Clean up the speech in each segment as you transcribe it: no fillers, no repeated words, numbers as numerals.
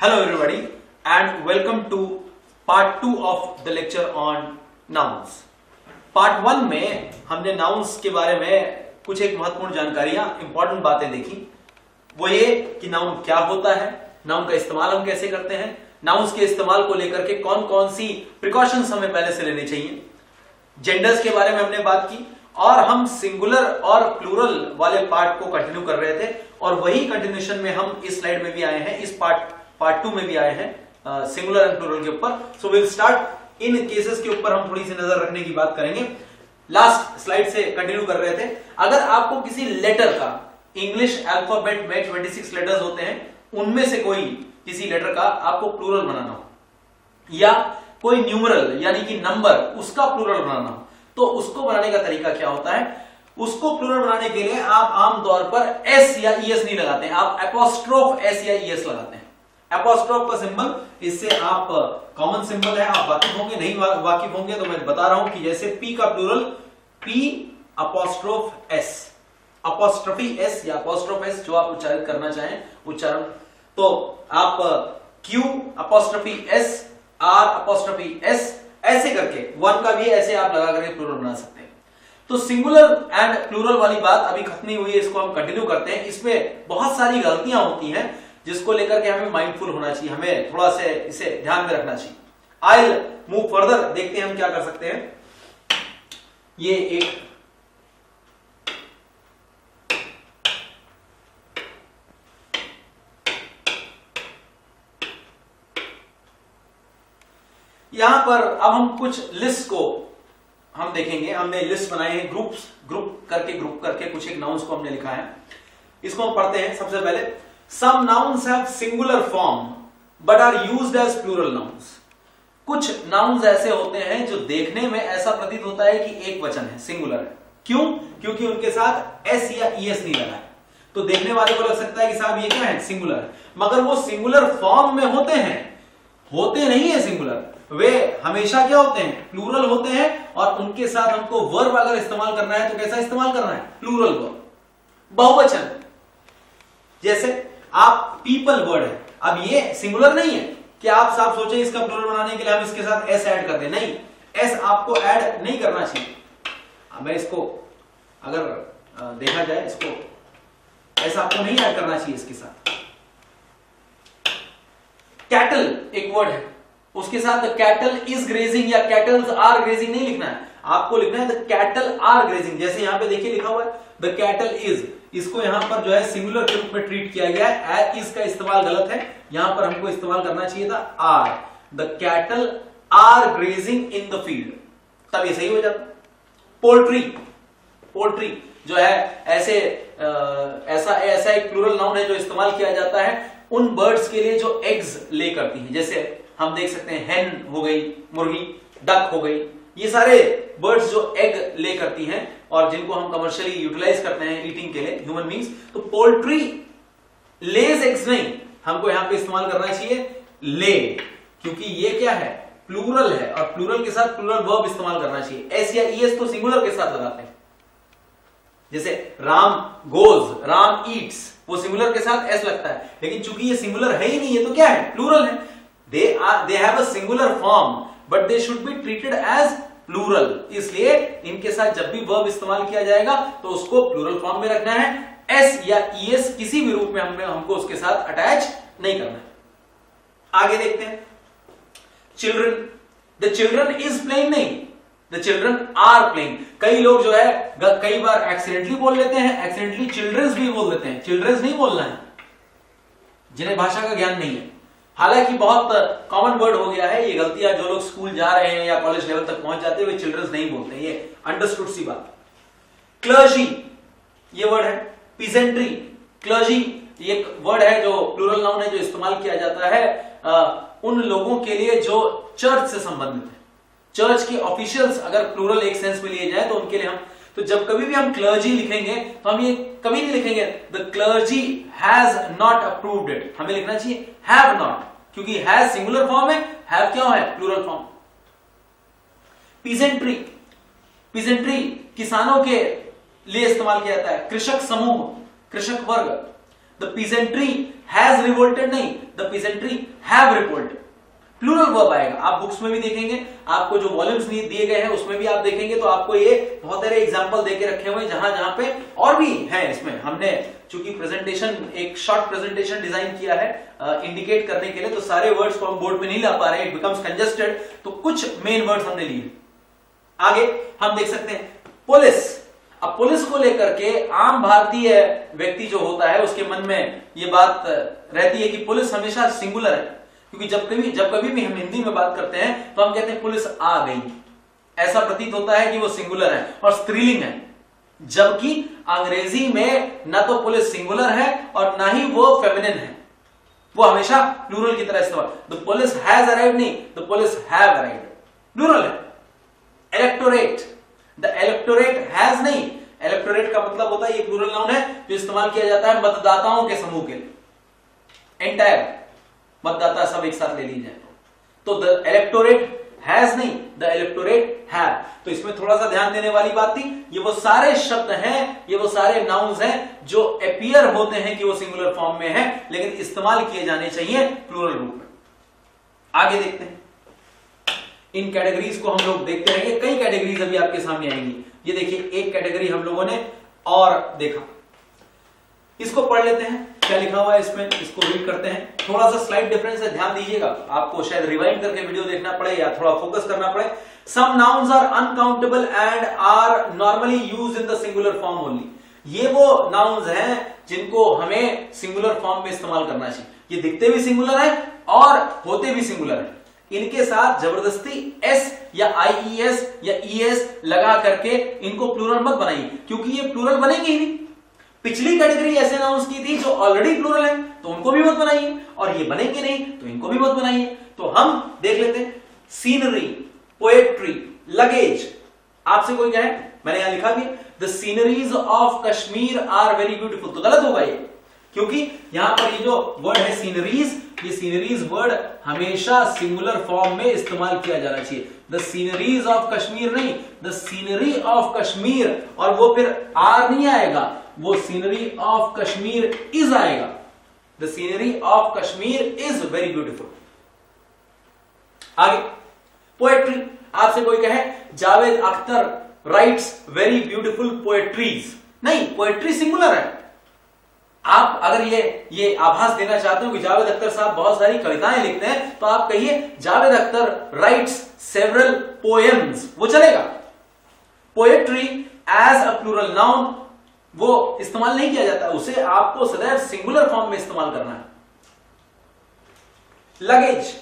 Hello everybody and welcome to part 2 of the lecture on nouns. Part 1 में हमने nouns के बारे में कुछ एक महत्वपूर्ण जानकारियां, इंपॉर्टेंट बातें देखी। वो ये कि नाउन क्या होता है, नाउन का इस्तेमाल हम कैसे करते हैं, नाउन्स के इस्तेमाल को लेकर के कौन कौन सी प्रिकॉशंस हमें पहले से लेने चाहिए, जेंडर्स के बारे में हमने बात की और हम सिंगुलर और प्लूरल वाले पार्ट को कंटिन्यू कर रहे थे और वही कंटिन्यूएशन में हम इस स्लाइड में भी आए हैं, इस पार्ट 2 में भी आए हैं सिंगुलर एंड प्लूरल के ऊपर। So will start in cases के ऊपर हम थोड़ी सी नजर रखने की बात करेंगे। लास्ट स्लाइड से कंटिन्यू कर रहे थे, अगर आपको किसी लेटर का, इंग्लिश अल्फाबेट में 26 लेटर्स होते हैं, उनमें से कोई किसी लेटर का आपको प्लूरल बनाना हो या कोई न्यूमरल यानी कि नंबर उसका प्लूरल बनाना हो, तो उसको बनाने का तरीका क्या होता है। उसको प्लूरल बनाने के लिए आप आमतौर पर एस या ईएस नहीं लगाते हैं, आप एपोस्ट्रोफ एस या ईएस लगाते हैं। एपोस्ट्रोफ का सिंबल, इससे आप कॉमन सिंबल है, आप वाकिफ होंगे, नहीं वाकिफ होंगे तो मैं बता रहा हूं कि जैसे पी का plural P apostrophe S, apostrophe S या अपोस्ट्रोफ एस, जो आप उच्चारित करना चाहें उच्चारण, तो आप Q apostrophe S, R apostrophe S, ऐसे करके वन का भी ऐसे आप लगा करके प्लूरल बना सकते हैं। तो सिंगुलर एंड प्लूरल वाली बात अभी खत्म नहीं हुई है, इसको हम कंटिन्यू करते हैं। इसमें बहुत सारी गलतियां होती हैं जिसको लेकर के हमें माइंडफुल होना चाहिए, हमें थोड़ा सा इसे ध्यान में रखना चाहिए। आई विल मूव फर्दर, देखते हैं हम क्या कर सकते हैं। ये एक यहां पर अब हम कुछ लिस्ट को हम देखेंगे। हमने लिस्ट बनाए हैं, ग्रुप करके कुछ एक नाउन्स को हमने लिखा है, इसको हम पढ़ते हैं। सबसे पहले, some nouns have singular form but are used as plural nouns. कुछ नाउन्स ऐसे होते हैं जो देखने में ऐसा प्रतीत होता है कि एक वचन है, सिंगुलर है। क्यों? क्योंकि उनके साथ एस या ईएस नहीं लगा है, तो देखने वाले को लग सकता है कि साहब ये क्या है, सिंगुलर है, मगर वो सिंगुलर फॉर्म में होते हैं, होते नहीं है सिंगुलर, वे हमेशा क्या होते हैं, प्लूरल होते हैं। और उनके साथ हमको वर्ब अगर इस्तेमाल करना है तो कैसा इस्तेमाल करना है, प्लूरल वर्ब, बहुवचन। जैसे आप पीपल वर्ड है, अब ये सिंगुलर नहीं है कि आप साफ सोचे इसका प्लूरल बनाने के लिए हम इसके साथ एस ऐड कर दें, नहीं, एस आपको ऐड नहीं करना चाहिए। मैं इसको अगर देखा जाए, इसको एस आपको नहीं ऐड करना चाहिए इसके साथ। कैटल एक वर्ड है, उसके साथ द कैटल इज ग्रेजिंग या कैटल्स आर ग्रेजिंग नहीं लिखना है, आपको लिखना है द कैटल आर ग्रेजिंग। जैसे यहां पे देखिए लिखा हुआ है द कैटल इज, इसको यहां पर जो है सिंगुलर के रूप में ट्रीट किया गया है, इज का इस्तेमाल गलत है, यहां पर हमको इस्तेमाल करना चाहिए था are. The cattle are grazing in the field, तब ये सही हो जाता। पोल्ट्री जो है ऐसा एक प्लूरल नाउन है जो इस्तेमाल किया जाता है उन बर्ड्स के लिए जो एग्स ले करती हैं। जैसे हम देख सकते हैं हेन हो गई, मुर्गी, डक हो गई, ये सारे बर्ड्स जो एग ले करती हैं और जिनको हम कमर्शियली यूटिलाइज करते हैं ईटिंग के लिए, ह्यूमन बींग्स। तो पोल्ट्री लेज एग्स नहीं, हमको यहां पे इस्तेमाल करना चाहिए ले, क्योंकि ये क्या है, प्लूरल है और प्लूरल के साथ प्लूरल वर्ब इस्तेमाल करना चाहिए। एस या ईएस तो सिंगुलर के साथ लगाते हैं, जैसे राम गोज, राम ईट्स, वो सिंगुलर के साथ एस लगता है, लेकिन चूंकि ये सिंगुलर है ही नहीं, ये तो क्या है, प्लूरल है। they have a singular form but they should be treated as plural, इसलिए इनके साथ जब भी वर्ब इस्तेमाल किया जाएगा तो उसको प्लूरल फॉर्म में रखना है, एस या ईएस किसी भी रूप में हमको उसके साथ अटैच नहीं करना है। आगे देखते हैं, children, the children is playing नहीं, द चिल्ड्रन आर प्लेइंग। कई लोग जो है कई बार एक्सीडेंटली बोल लेते हैं, एक्सीडेंटली चिल्ड्रंस भी बोल देते हैं, चिल्ड्रंस नहीं बोलना है, जिन्हें भाषा का ज्ञान नहीं है। हालांकि बहुत कॉमन वर्ड हो गया है, ये गलतियां जो लोग स्कूल जा रहे हैं या कॉलेज लेवल तक पहुंच जाते हैं वे चिल्ड्रंस नहीं बोलते हैं, ये अंडरस्टूड सी बात। क्लर्जी ये वर्ड है, पीजेंट्री, क्लर्जी ये एक वर्ड है जो प्लूरल नाउन है जो इस्तेमाल किया जाता है उन लोगों के लिए जो चर्च से संबंधित है। चर्च के ऑफिशियल्स अगर प्लूरल एक सेंस में लिए जाए तो उनके लिए हम, तो जब कभी भी हम क्लर्जी लिखेंगे तो हम ये कभी नहीं लिखेंगे the clergy has not approved it, हमें लिखना चाहिए हैव नॉट, क्योंकि हैज सिंगुलर फॉर्म है, हैव क्या है, प्लूरल फॉर्म। पीजेंट्री, किसानों के लिए इस्तेमाल किया जाता है, कृषक समूह, कृषक वर्ग। द पीजेंट्री हैज रिवोल्टेड नहीं, the peasantry have revolted. Plural verb आएगा। आप बुक्स में भी देखेंगे, आपको जो वॉल्यूम्स दिए गए हैं उसमें भी आप देखेंगे तो आपको ये बहुत सारे एग्जांपल देके रखे हुए हैं जहां जहां पे और भी है। इसमें हमने चूंकि प्रेजेंटेशन एक शॉर्ट प्रेजेंटेशन डिजाइन किया है इंडिकेट करने के लिए, तो सारे वर्ड्स को हम बोर्ड में नहीं ला पा रहे, इट बिकम्स कंजेस्टेड, तो कुछ मेन वर्ड्स हमने लिए। आगे हम देख सकते हैं पुलिस। अब पुलिस को लेकर के आम भारतीय व्यक्ति जो होता है उसके मन में ये बात रहती है कि पुलिस हमेशा सिंगुलर है, क्योंकि जब कभी भी हम हिंदी में बात करते हैं तो हम कहते हैं पुलिस आ गई, ऐसा प्रतीत होता है कि वो सिंगुलर है और स्त्रीलिंग है। जबकि अंग्रेजी में ना तो पुलिस सिंगुलर है और ना ही वो फेमिनिन है, वो हमेशा प्लूरल की तरह इस्तेमाल। द पुलिस हैज अराइव्ड नहीं, the police have arrived, plural है। इलेक्टोरेट, द इलेक्टोरेट हैज नहीं, इलेक्टोरेट का मतलब होता है ये प्लूरल नाउन है जो इस्तेमाल किया जाता है मतदाताओं के समूह के लिए। एंटायर मतदाता सब एक साथ ले लीजिए तो द इलेक्टोरेट हैज नहीं, द इलेक्टोरेट हैव। तो इसमें थोड़ा सा ध्यान देने वाली बात थी, ये वो सारे शब्द हैं, ये वो सारे नाउन्स हैं जो अपीयर होते हैं कि वो सिंगुलर फॉर्म में है, लेकिन इस्तेमाल किए जाने चाहिए प्लूरल रूप में। आगे देखते हैं, इन कैटेगरीज को हम लोग देखते रहेंगे, कई कैटेगरीज अभी आपके सामने आएंगी। ये देखिए एक कैटेगरी हम लोगों ने और देखा, इसको पढ़ लेते हैं क्या लिखा हुआ है इसमें, इसको रीड करते हैं। थोड़ा सा स्लाइड डिफरेंस है, ध्यान दीजिएगा, आपको शायद रिवाइंड करके वीडियो देखना पड़े या थोड़ा फोकस करना पड़े। Some nouns are uncountable and are normally used in the singular form only. ये वो नाउन्स हैं जिनको हमें सिंगुलर फॉर्म में इस्तेमाल करना चाहिए। ये दिखते भी सिंगुलर है और होते भी सिंगुलर है। इनके साथ जबरदस्ती एस या आईईएस या ईएस लगा करके इनको प्लूरल मत बनाइए, क्योंकि ये प्लूरल बनेंगे ही नहीं। पिछली कैटेगरी ऐसे नाउन्स की थी जो ऑलरेडी प्लूरल है, तो उनको भी मत बनाइए, और ये बनेंगे नहीं तो इनको भी मत बनाइए। तो हम देख लेते हैं, सीनरी, पोएट्री, लगेज। आपसे कोई कहे, मैंने यहां लिखा भी the sceneries of Kashmir are very beautiful, तो गलत होगा ये, क्योंकि यहां पर ये जो वर्ड है सीनरीज, ये सीनरीज वर्ड हमेशा सिंगुलर फॉर्म में इस्तेमाल किया जाना चाहिए। द सीनरीज ऑफ कश्मीर नहीं, द सीनरी ऑफ कश्मीर, और वो फिर आर नहीं आएगा, वो सीनरी ऑफ कश्मीर इज आएगा। The scenery of Kashmir is very beautiful. आगे पोएट्री। आपसे कोई कहे Javed Akhtar rights very beautiful poetries, नहीं, पोएट्री सिंगुलर है। आप अगर ये आभास देना चाहते हो कि जावेद अख्तर साहब बहुत सारी कविताएं लिखते हैं, तो आप कहिए Javed Akhtar writes several poems, वो चलेगा। Poetry as a plural noun वो इस्तेमाल नहीं किया जाता, उसे आपको सदैव सिंगुलर फॉर्म में इस्तेमाल करना है। लगेज,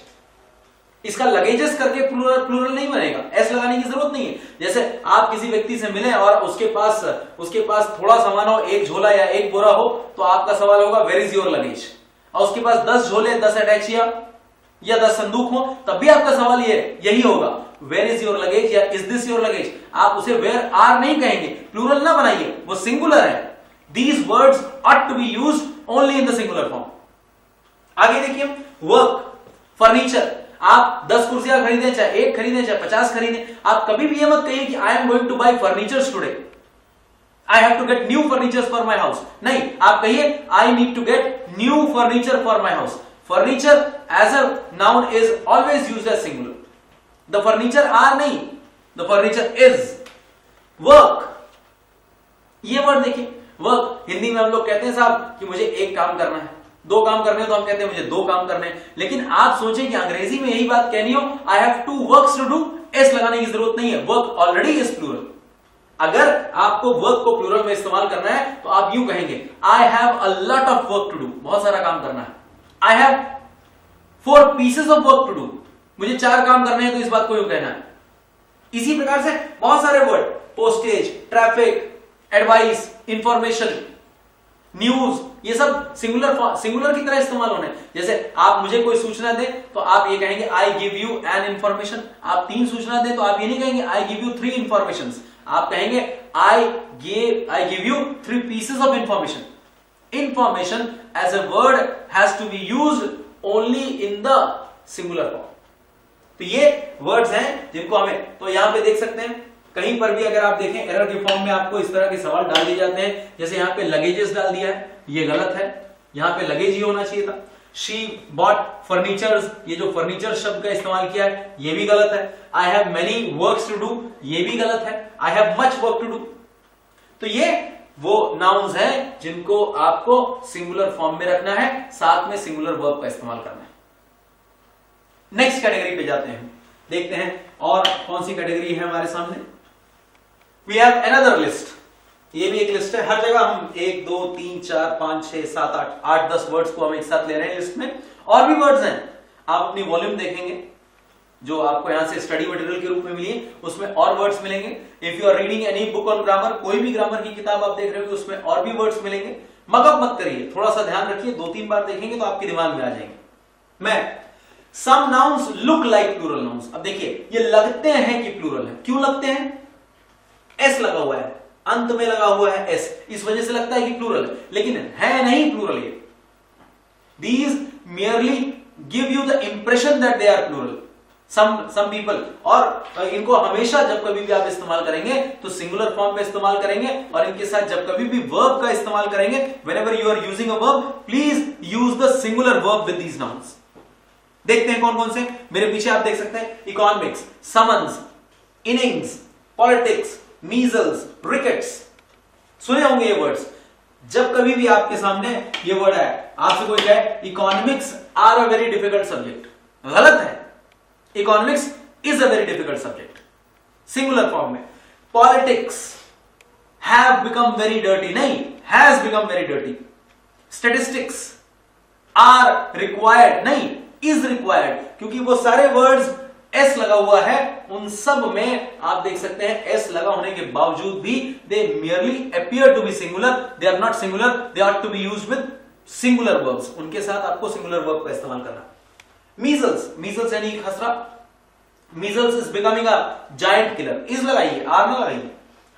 इसका लगेजेस करके प्लूरल नहीं बनेगा, एस लगाने की जरूरत नहीं है। जैसे आप किसी व्यक्ति से मिले और उसके पास थोड़ा सामान हो, एक झोला या एक बोरा हो, तो आपका सवाल होगा वेयर इज योर लगेज। और उसके पास 10 झोले, 10 अटैचिया या 10 संदूक हो, तब भी आपका सवाल यही होगा वेयर इज योर लगेज या इज दिस योर लगेज। आप उसे वेयर आर नहीं कहेंगे, प्लूरल ना बनाइए, वो सिंगुलर है। These words ought to be used only in the singular form. आगे देखिए, वर्क, फर्नीचर। आप 10 कुर्सियां खरीदें, चाहे 1 खरीदें, चाहे 50 खरीदें, आप कभी भी ये मत कहिए कि I am going to buy furnitures today, I have to get new furnitures for my house. नहीं, आप कहिए I need to get new furniture for my house. Furniture as a noun is always used as singular. The furniture are नहीं, the furniture is. Work, ये word देखिए, work Hindi में हम लोग कहते हैं साहब कि मुझे एक काम करना है, 2 काम करने तो हम कहते हैं मुझे 2 काम करने हैं। लेकिन आप सोचें कि अंग्रेजी में यही बात कहनी हो, I have 2 works to do, S लगाने की जरूरत नहीं है, वर्क ऑलरेडी इज प्लूरल। अगर आपको वर्क को प्लूरल में इस्तेमाल करना है तो आप यूं कहेंगे I have a lot of work to do, बहुत सारा काम करना है। I have 4 pieces of work to do, मुझे 4 काम करने हैं, तो इस बात को यूं कहना है। इसी प्रकार से बहुत सारे word, postage, traffic, advice, information, news, ये सब सिंगुलर की तरह इस्तेमाल होने। जैसे आप मुझे कोई सूचना दें तो आप ये कहेंगे I give you an information. आप 3 सूचना दें तो आप ये नहीं कहेंगे आई गिव यू 3 इंफॉर्मेशन, आप कहेंगे I give you 3 pieces of information. Information as a word has to be used only in the singular form. तो ये वर्ड्स हैं जिनको हमें, तो यहां पे देख सकते हैं कहीं पर भी अगर आप देखें एरर के फॉर्म में आपको इस तरह के सवाल डाल दिए जाते हैं, जैसे यहां पे लगेजेस डाल दिया है, ये गलत है। यहां पे लगेज ही होना चाहिए था। शी बॉट फर्नीचर्स, ये जो फर्नीचर शब्द का इस्तेमाल किया है ये भी गलत है। I have many works to do, ये भी गलत है। I have much work to do. तो ये वो नाउन्स हैं जिनको आपको सिंगुलर फॉर्म में रखना है, साथ में सिंगुलर वर्ब का इस्तेमाल करना है। नेक्स्ट कैटेगरी पे जाते हैं, देखते हैं और कौन सी कैटेगरी है हमारे सामने। वी हैव अनदर लिस्ट, ये भी एक लिस्ट है। हर जगह हम 1 2 3 4 5 6 7 8 10 वर्ड्स को हम एक साथ ले रहे हैं लिस्ट में। और भी वर्ड्स हैं, आप अपनी वॉल्यूम देखेंगे जो आपको यहां से स्टडी मटेरियल के रूप में मिली है, उसमें और वर्ड्स मिलेंगे। If you are reading any book on grammar, कोई भी ग्रामर की किताब आप देख रहे हो उसमें और भी वर्ड्स मिलेंगे। मगअप मत करिए, थोड़ा सा ध्यान रखिए, 2-3 बार देखेंगे तो आपके दिमाग में आ जाएंगे। मैं some nouns look like plural nouns. अब देखिए ये लगते हैं कि प्लूरल है। क्यों लगते हैं? एस लगा हुआ है, अंत में लगा हुआ है एस, इस वजह से लगता है कि प्लूरल है, लेकिन है नहीं प्लूरल ये। These merely give you the impression that they are plural. Some people, और इनको हमेशा जब कभी भी आप इस्तेमाल करेंगे तो सिंगुलर फॉर्म में इस्तेमाल करेंगे, और इनके साथ जब कभी भी वर्ब का इस्तेमाल करेंगे, whenever you are using a verb, please use the singular verb with these nouns. देखते हैं कौन कौन से। मेरे पीछे आप देख सकते हैं economics, summons, innings, politics, measles, rickets. सुने होंगे ये वर्ड्स। जब कभी भी आपके सामने ये वर्ड है, आपसे कोई कहे economics are a very difficult subject, गलत है। Economics is a very difficult subject, singular form में। Politics have become very dirty, नहीं, has become very dirty. Statistics are required, नहीं, इज रिक्वायर्ड, क्योंकि वो सारे वर्ड्स एस लगा हुआ है, उन सब में आप देख सकते हैं एस लगा होने के बावजूद भी they merely appear to be singular, they are not singular, they are to be used with singular verbs. उनके साथ आपको सिंगुलर वर्ब का इस्तेमाल करना। मीजल्स, मीजल्स यानी खसरा, measles is becoming a giant killer, is लगाइए, आर ना लगाइए।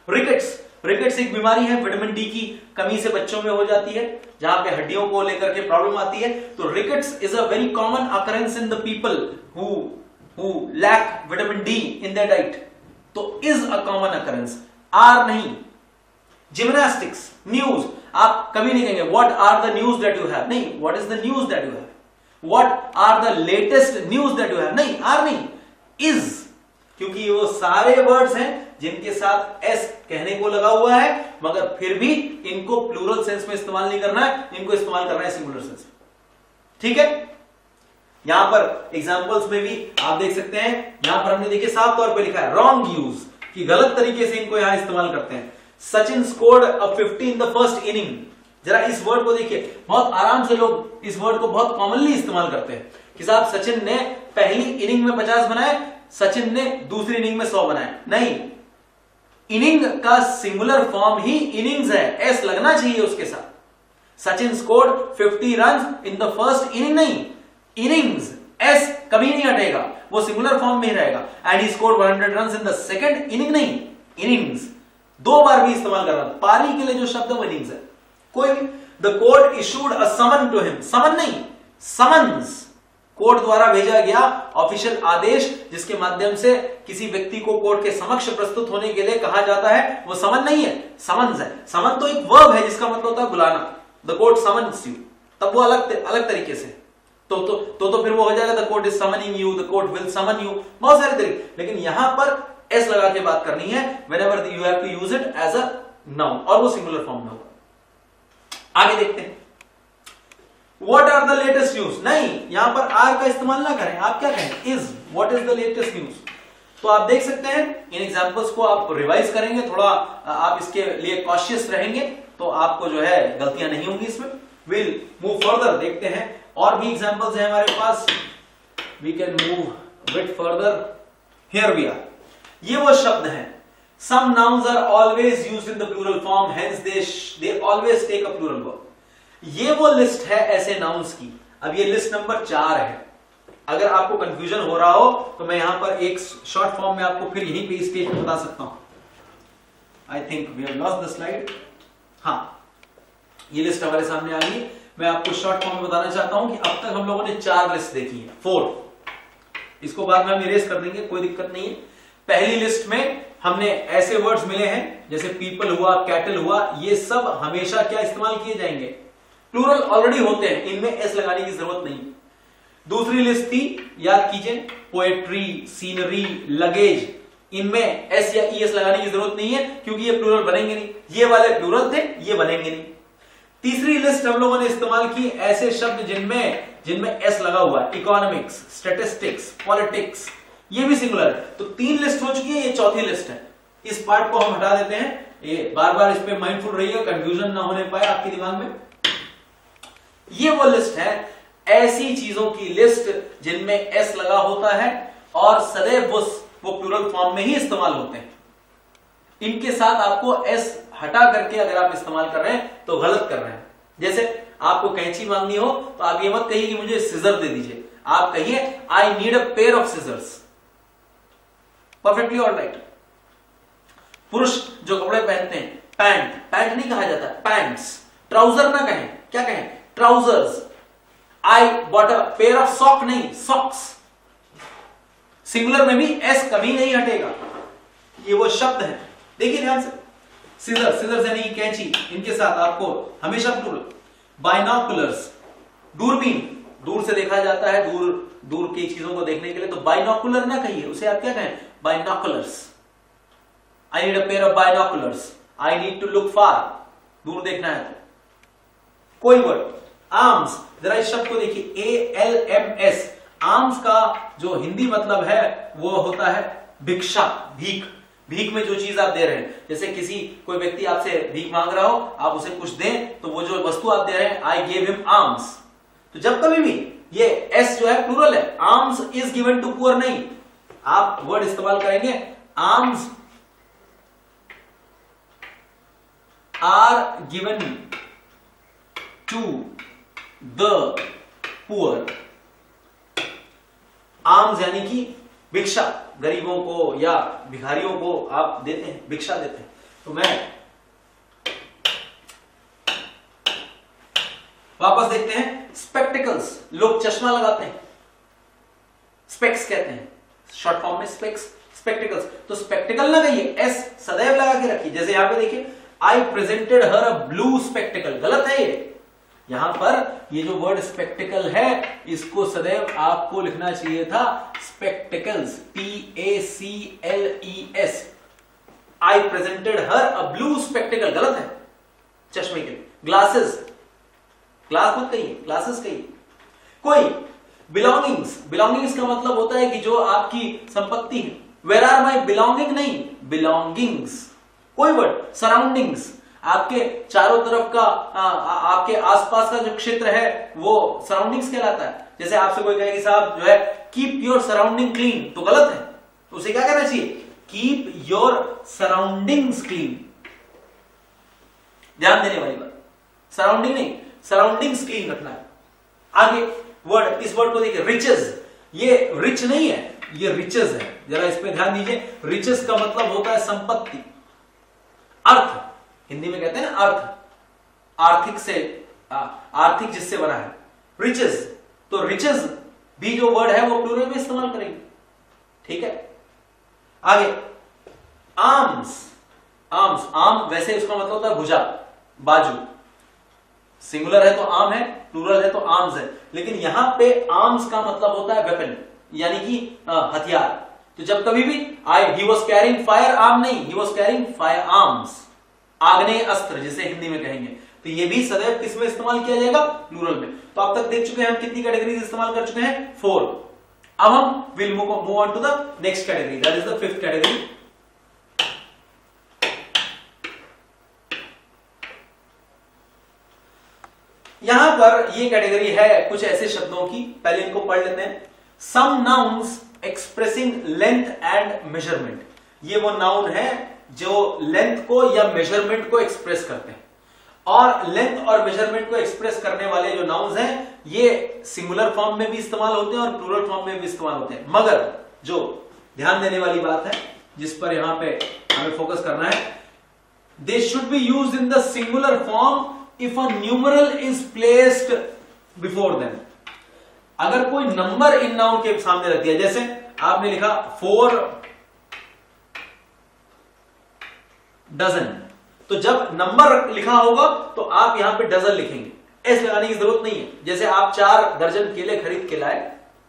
रिकेट्स, रिकेट्स एक बीमारी है, विटामिन डी की कमी से बच्चों में हो जाती है, जहां पे हड्डियों को लेकर के प्रॉब्लम आती है। तो rickets is a very common occurrence in the people who lack vitamin D in their diet, तो is a common occurrence, are नहीं। जिम्नास्टिक्स, न्यूज, आप कभी नहीं कहेंगे what are the news that you have, नहीं, what is the news that you have, what are the latest news that you have, नहीं, are नहीं, is, क्योंकि वो सारे वर्ड्स हैं जिनके साथ s कहने को लगा हुआ है, मगर फिर भी इनको प्लूरल सेंस में इस्तेमाल नहीं करना है, इनको इस्तेमाल करना है सिंगुलर सेंस में। ठीक है, यहां पर एग्जांपल्स में भी आप देख सकते हैं, यहां पर हमने देखिए साफ तौर पे लिखा है रॉन्ग यूज, कि गलत तरीके से इनको यहां इस्तेमाल करते हैं। Sachin scored a 50 in the first inning. जरा इस वर्ड को देखिए, बहुत आराम से लोग इस वर्ड को बहुत कॉमनली इस्तेमाल करते हैं कि साहब सचिन ने पहली इनिंग में 50 बनाए, सचिन ने दूसरी इनिंग में 100 बनाए। नहीं, इनिंग का सिंगुलर फॉर्म ही इनिंग्स है, एस लगना चाहिए उसके साथ। Sachin scored 50 run in the first inning, नहीं, इनिंग्स, एस कभी नहीं हटेगा, वो सिंगुलर फॉर्म में ही रहेगा। And he scored 100 runs in the second inning, नहीं, इनिंग्स। 2 बार भी इस्तेमाल करना, पारी के लिए जो शब्द है वो इनिंग्स है। कोई भी, the court issued a summon to him, summon नहीं, समन्स, कोर्ट द्वारा भेजा गया ऑफिशियल आदेश जिसके माध्यम से किसी व्यक्ति को कोर्ट के समक्ष प्रस्तुत होने के लिए कहा जाता है, वो समन नहीं है, समन्स है। समन तो एक वर्ब है जिसका मतलब होता है बुलाना। द कोर्ट समन्स यू, तब वो अलग तरीके से तो फिर वो हो जाएगा the court is summoning you, the court will someone you, बहुत सारे तरीके। लेकिन यहां पर एस लगा के बात करनी है whenever you have to use it as a noun, और वो सिंगुलर फॉर्म में होगा। आगे देखते हैं, what are the latest news, नहीं, यहां पर आर का इस्तेमाल ना करें, आप क्या कहें, is, what is the latest news. तो आप देख सकते हैं इन एग्जांपल्स को आप रिवाइज करेंगे, थोड़ा आप इसके लिए कॉशियस रहेंगे तो आपको जो है गलतियां नहीं होंगी इसमें। विल मूव फर्दर, देखते हैं और भी एग्जांपल्स हैं हमारे पास, we can move bit further. Here we are, ये वो शब्द हैं, some nouns are always used in the plural form, hence they always take a plural verb. ये वो लिस्ट है ऐसे नाउन्स की। अब ये लिस्ट नंबर 4 है। अगर आपको कंफ्यूजन हो रहा हो तो मैं यहां पर एक शॉर्ट फॉर्म में आपको फिर यहीं पे स्टेज पे बता सकता हूं। I think we have lost the slide. हाँ, ये लिस्ट हमारे सामने आ गई। मैं आपको शॉर्ट फॉर्म में बताना चाहता हूं कि अब तक हम लोगों ने 4 लिस्ट देखी है, 4। इसको बाद में हम इरेज कर देंगे, कोई दिक्कत नहीं है। पहली लिस्ट में हमने ऐसे वर्ड्स मिले हैं जैसे पीपल हुआ, कैटल हुआ, ये सब हमेशा क्या इस्तेमाल किए जाएंगे, प्लूरल ऑलरेडी होते हैं, इनमें एस लगाने की जरूरत नहीं। दूसरी लिस्ट थी, याद कीजिए, पोएट्री, सीनरी, लगेज, इनमें एस या ईएस लगाने की जरूरत नहीं है क्योंकि ये प्लूरल बनेंगे नहीं, ये वाले प्लूरल थे, ये बनेंगे नहीं। तीसरी लिस्ट हम लोगों ने इस्तेमाल की ऐसे शब्द जिनमें एस लगा हुआ है, इकोनॉमिक्स, स्टैटिस्टिक्स, पॉलिटिक्स, ये भी सिंगुलर है। तो 3 लिस्ट हो चुकी है, ये चौथी लिस्ट है। इस पार्ट को हम हटा देते हैं, ये बार बार इस पे माइंडफुल रहिए, कंफ्यूजन ना होने पाए आपके दिमाग में। ये वो लिस्ट है, ऐसी चीजों की लिस्ट जिनमें एस लगा होता है और सदैव वो प्लूरल फॉर्म में ही इस्तेमाल होते हैं। इनके साथ आपको एस हटा करके अगर आप इस्तेमाल कर रहे हैं तो गलत कर रहे हैं। जैसे आपको कैंची मांगनी हो तो आप ये मत कहिए कि मुझे सिजर दे दीजिए, आप कहिए I need a pair of scissors. Perfectly alright. पुरुष जो कपड़े पहनते हैं, पैंट नहीं कहा जाता, पैंट्स। ट्राउजर ना कहें, क्या कहें, trousers. I bought a pair of sock नहीं, सॉक्स। सिंगुलर में भी एस कभी नहीं हटेगा, ये वो शब्द है। देखिए ध्यान से, सिजर यानी कैंची, इनके साथ आपको हमेशा प्लूरल। बाइनोकुलर्स, दूरबीन, दूर से देखा जाता है, दूर की चीजों को देखने के लिए, तो बाइनोकुलर ना कहिए, उसे आप क्या कहें, binoculars. I need a pair of binoculars, I need to look far, दूर देखना है तो। कोई वर्ड, आर्म्स, जरा इस शब्द को देखिए, ALMS। आर्म्स का जो हिंदी मतलब है वो होता है भिक्षा, भीख। भीख में जो चीज आप दे रहे हैं, जैसे कोई व्यक्ति आपसे भीख मांग रहा हो, आप उसे कुछ दें, तो वो जो वस्तु आप दे रहे हैं, आई गेव हिम आर्म्स। तो जब कभी भी ये एस जो है प्लूरल है, arms is given to poor नहीं, आप वर्ड इस्तेमाल करेंगे arms are given to the poor. Arms यानी कि भिक्षा, गरीबों को या भिखारियों को आप देते हैं, भिक्षा देते हैं। तो मैं वापस देखते हैं, स्पेक्टिकल्स, लोग चश्मा लगाते हैं, स्पेक्स कहते हैं, शॉर्ट फॉर्म में स्पेक्स, स्पेक्टिकल्स। तो स्पेक्टिकल ना कहिए, एस सदैव लगा के रखिए। जैसे यहां पे देखिए, I presented her a blue spectacled, गलत है ये। यहां पर ये जो वर्ड स्पेक्टिकल है, इसको सदैव आपको लिखना चाहिए था spectacles, PACLES। I presented her a blue spectacled, गलत है, चश्मे के। ग्लासेस, ग्लास मत कहिए, ग्लासेस कहिए। कोई बिलोंगिंग्स का मतलब होता है कि जो आपकी संपत्ति है। वेयर आर माई बिलोंगिंग नहीं, बिलोंगिंग्स। कोई वर्ड, सराउंडिंग्स, आपके चारों तरफ का आपके आसपास का जो क्षेत्र है वो सराउंडिंग्स कहलाता है। जैसे आपसे कोई कहे कि साहब जो है कीप योर सराउंडिंग क्लीन, तो गलत है, तो उसे क्या कहना चाहिए, कीप योर सराउंडिंग्स क्लीन। ध्यान देने वाली बात, सराउंडिंग नहीं, सराउंडिंग्स क्लीन रखना है। आगे वर्ड, इस वर्ड को देखिए, रिचेस। ये रिच नहीं है, ये रिचेस है, जरा इस पे ध्यान दीजिए। रिचेस का मतलब होता है संपत्ति, अर्थ, हिंदी में कहते हैं ना अर्थ, आर्थिक जिससे बना है, रिचेस। तो रिचेस भी जो वर्ड है वो प्लूरल में इस्तेमाल करेंगे, ठीक है। आगे आर्म्स, आर्म वैसे उसका मतलब होता है भुजा, बाजू। सिंगुलर है तो आर्म है, प्लूरल है तो आर्म्स है, लेकिन यहां पे आर्म्स का मतलब होता है वेपन, यानी कि हथियार। तो जब कभी भी he was carrying firearm नहीं, he was carrying firearms, आग्नेय अस्त्र जिसे हिंदी में कहेंगे। तो ये भी सदैव किसमें इस्तेमाल किया जाएगा, प्लूरल में। तो अब तक देख चुके हैं हम कितनी कैटेगरीज इस्तेमाल कर चुके हैं, 4। अब हम will move on to the next category, that is the 5th category. यहां पर ये कैटेगरी है कुछ ऐसे शब्दों की, पहले इनको पढ़ लेते हैं। Some nouns expressing length and measurement. ये वो नाउन है जो लेंथ को या मेजरमेंट को एक्सप्रेस करते हैं, और लेंथ और मेजरमेंट को एक्सप्रेस करने वाले जो नाउन्स हैं ये सिंगुलर फॉर्म में भी इस्तेमाल होते हैं और प्लूरल फॉर्म में भी इस्तेमाल होते हैं। मगर जो ध्यान देने वाली बात है, जिस पर यहां पे हमें फोकस करना है, they should be used in the singular form if a numeral is placed before them. अगर कोई नंबर इन नाउन के सामने रख दिया, जैसे आपने लिखा 4 डजन, तो जब नंबर लिखा होगा तो आप यहां पे डजन लिखेंगे, एस लगाने की जरूरत नहीं है। जैसे आप 4 दर्जन केले खरीद के लाए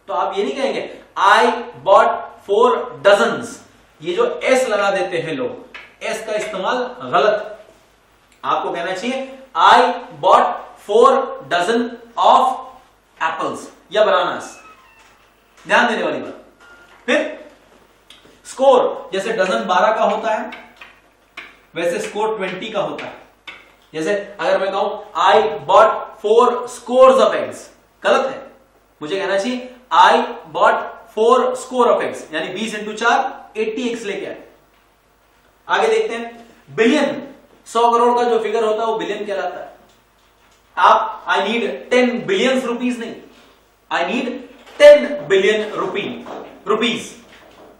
तो आप ये नहीं कहेंगे आई बॉट 4 डजन्स। ये जो एस लगा देते हैं लोग, एस का इस्तेमाल गलत। आपको कहना चाहिए I bought 4 dozen of apples या बनानास। ध्यान देने वाली बात। फिर स्कोर, जैसे डजन 12 का होता है वैसे स्कोर 20 का होता है। जैसे अगर मैं कहूं आई बॉट 4 स्कोर्स ऑफ एग्स, गलत है। मुझे कहना चाहिए I bought 4 score of eggs, यानी 20 इंटू 4 80 एग्स लेके आए। आगे देखते हैं बिलियन, 100 करोड़ का जो फिगर होता है वो बिलियन कहलाता है। आप आई नीड 10 बिलियन रुपीज नहीं, आई नीड 10 बिलियन रुपीज,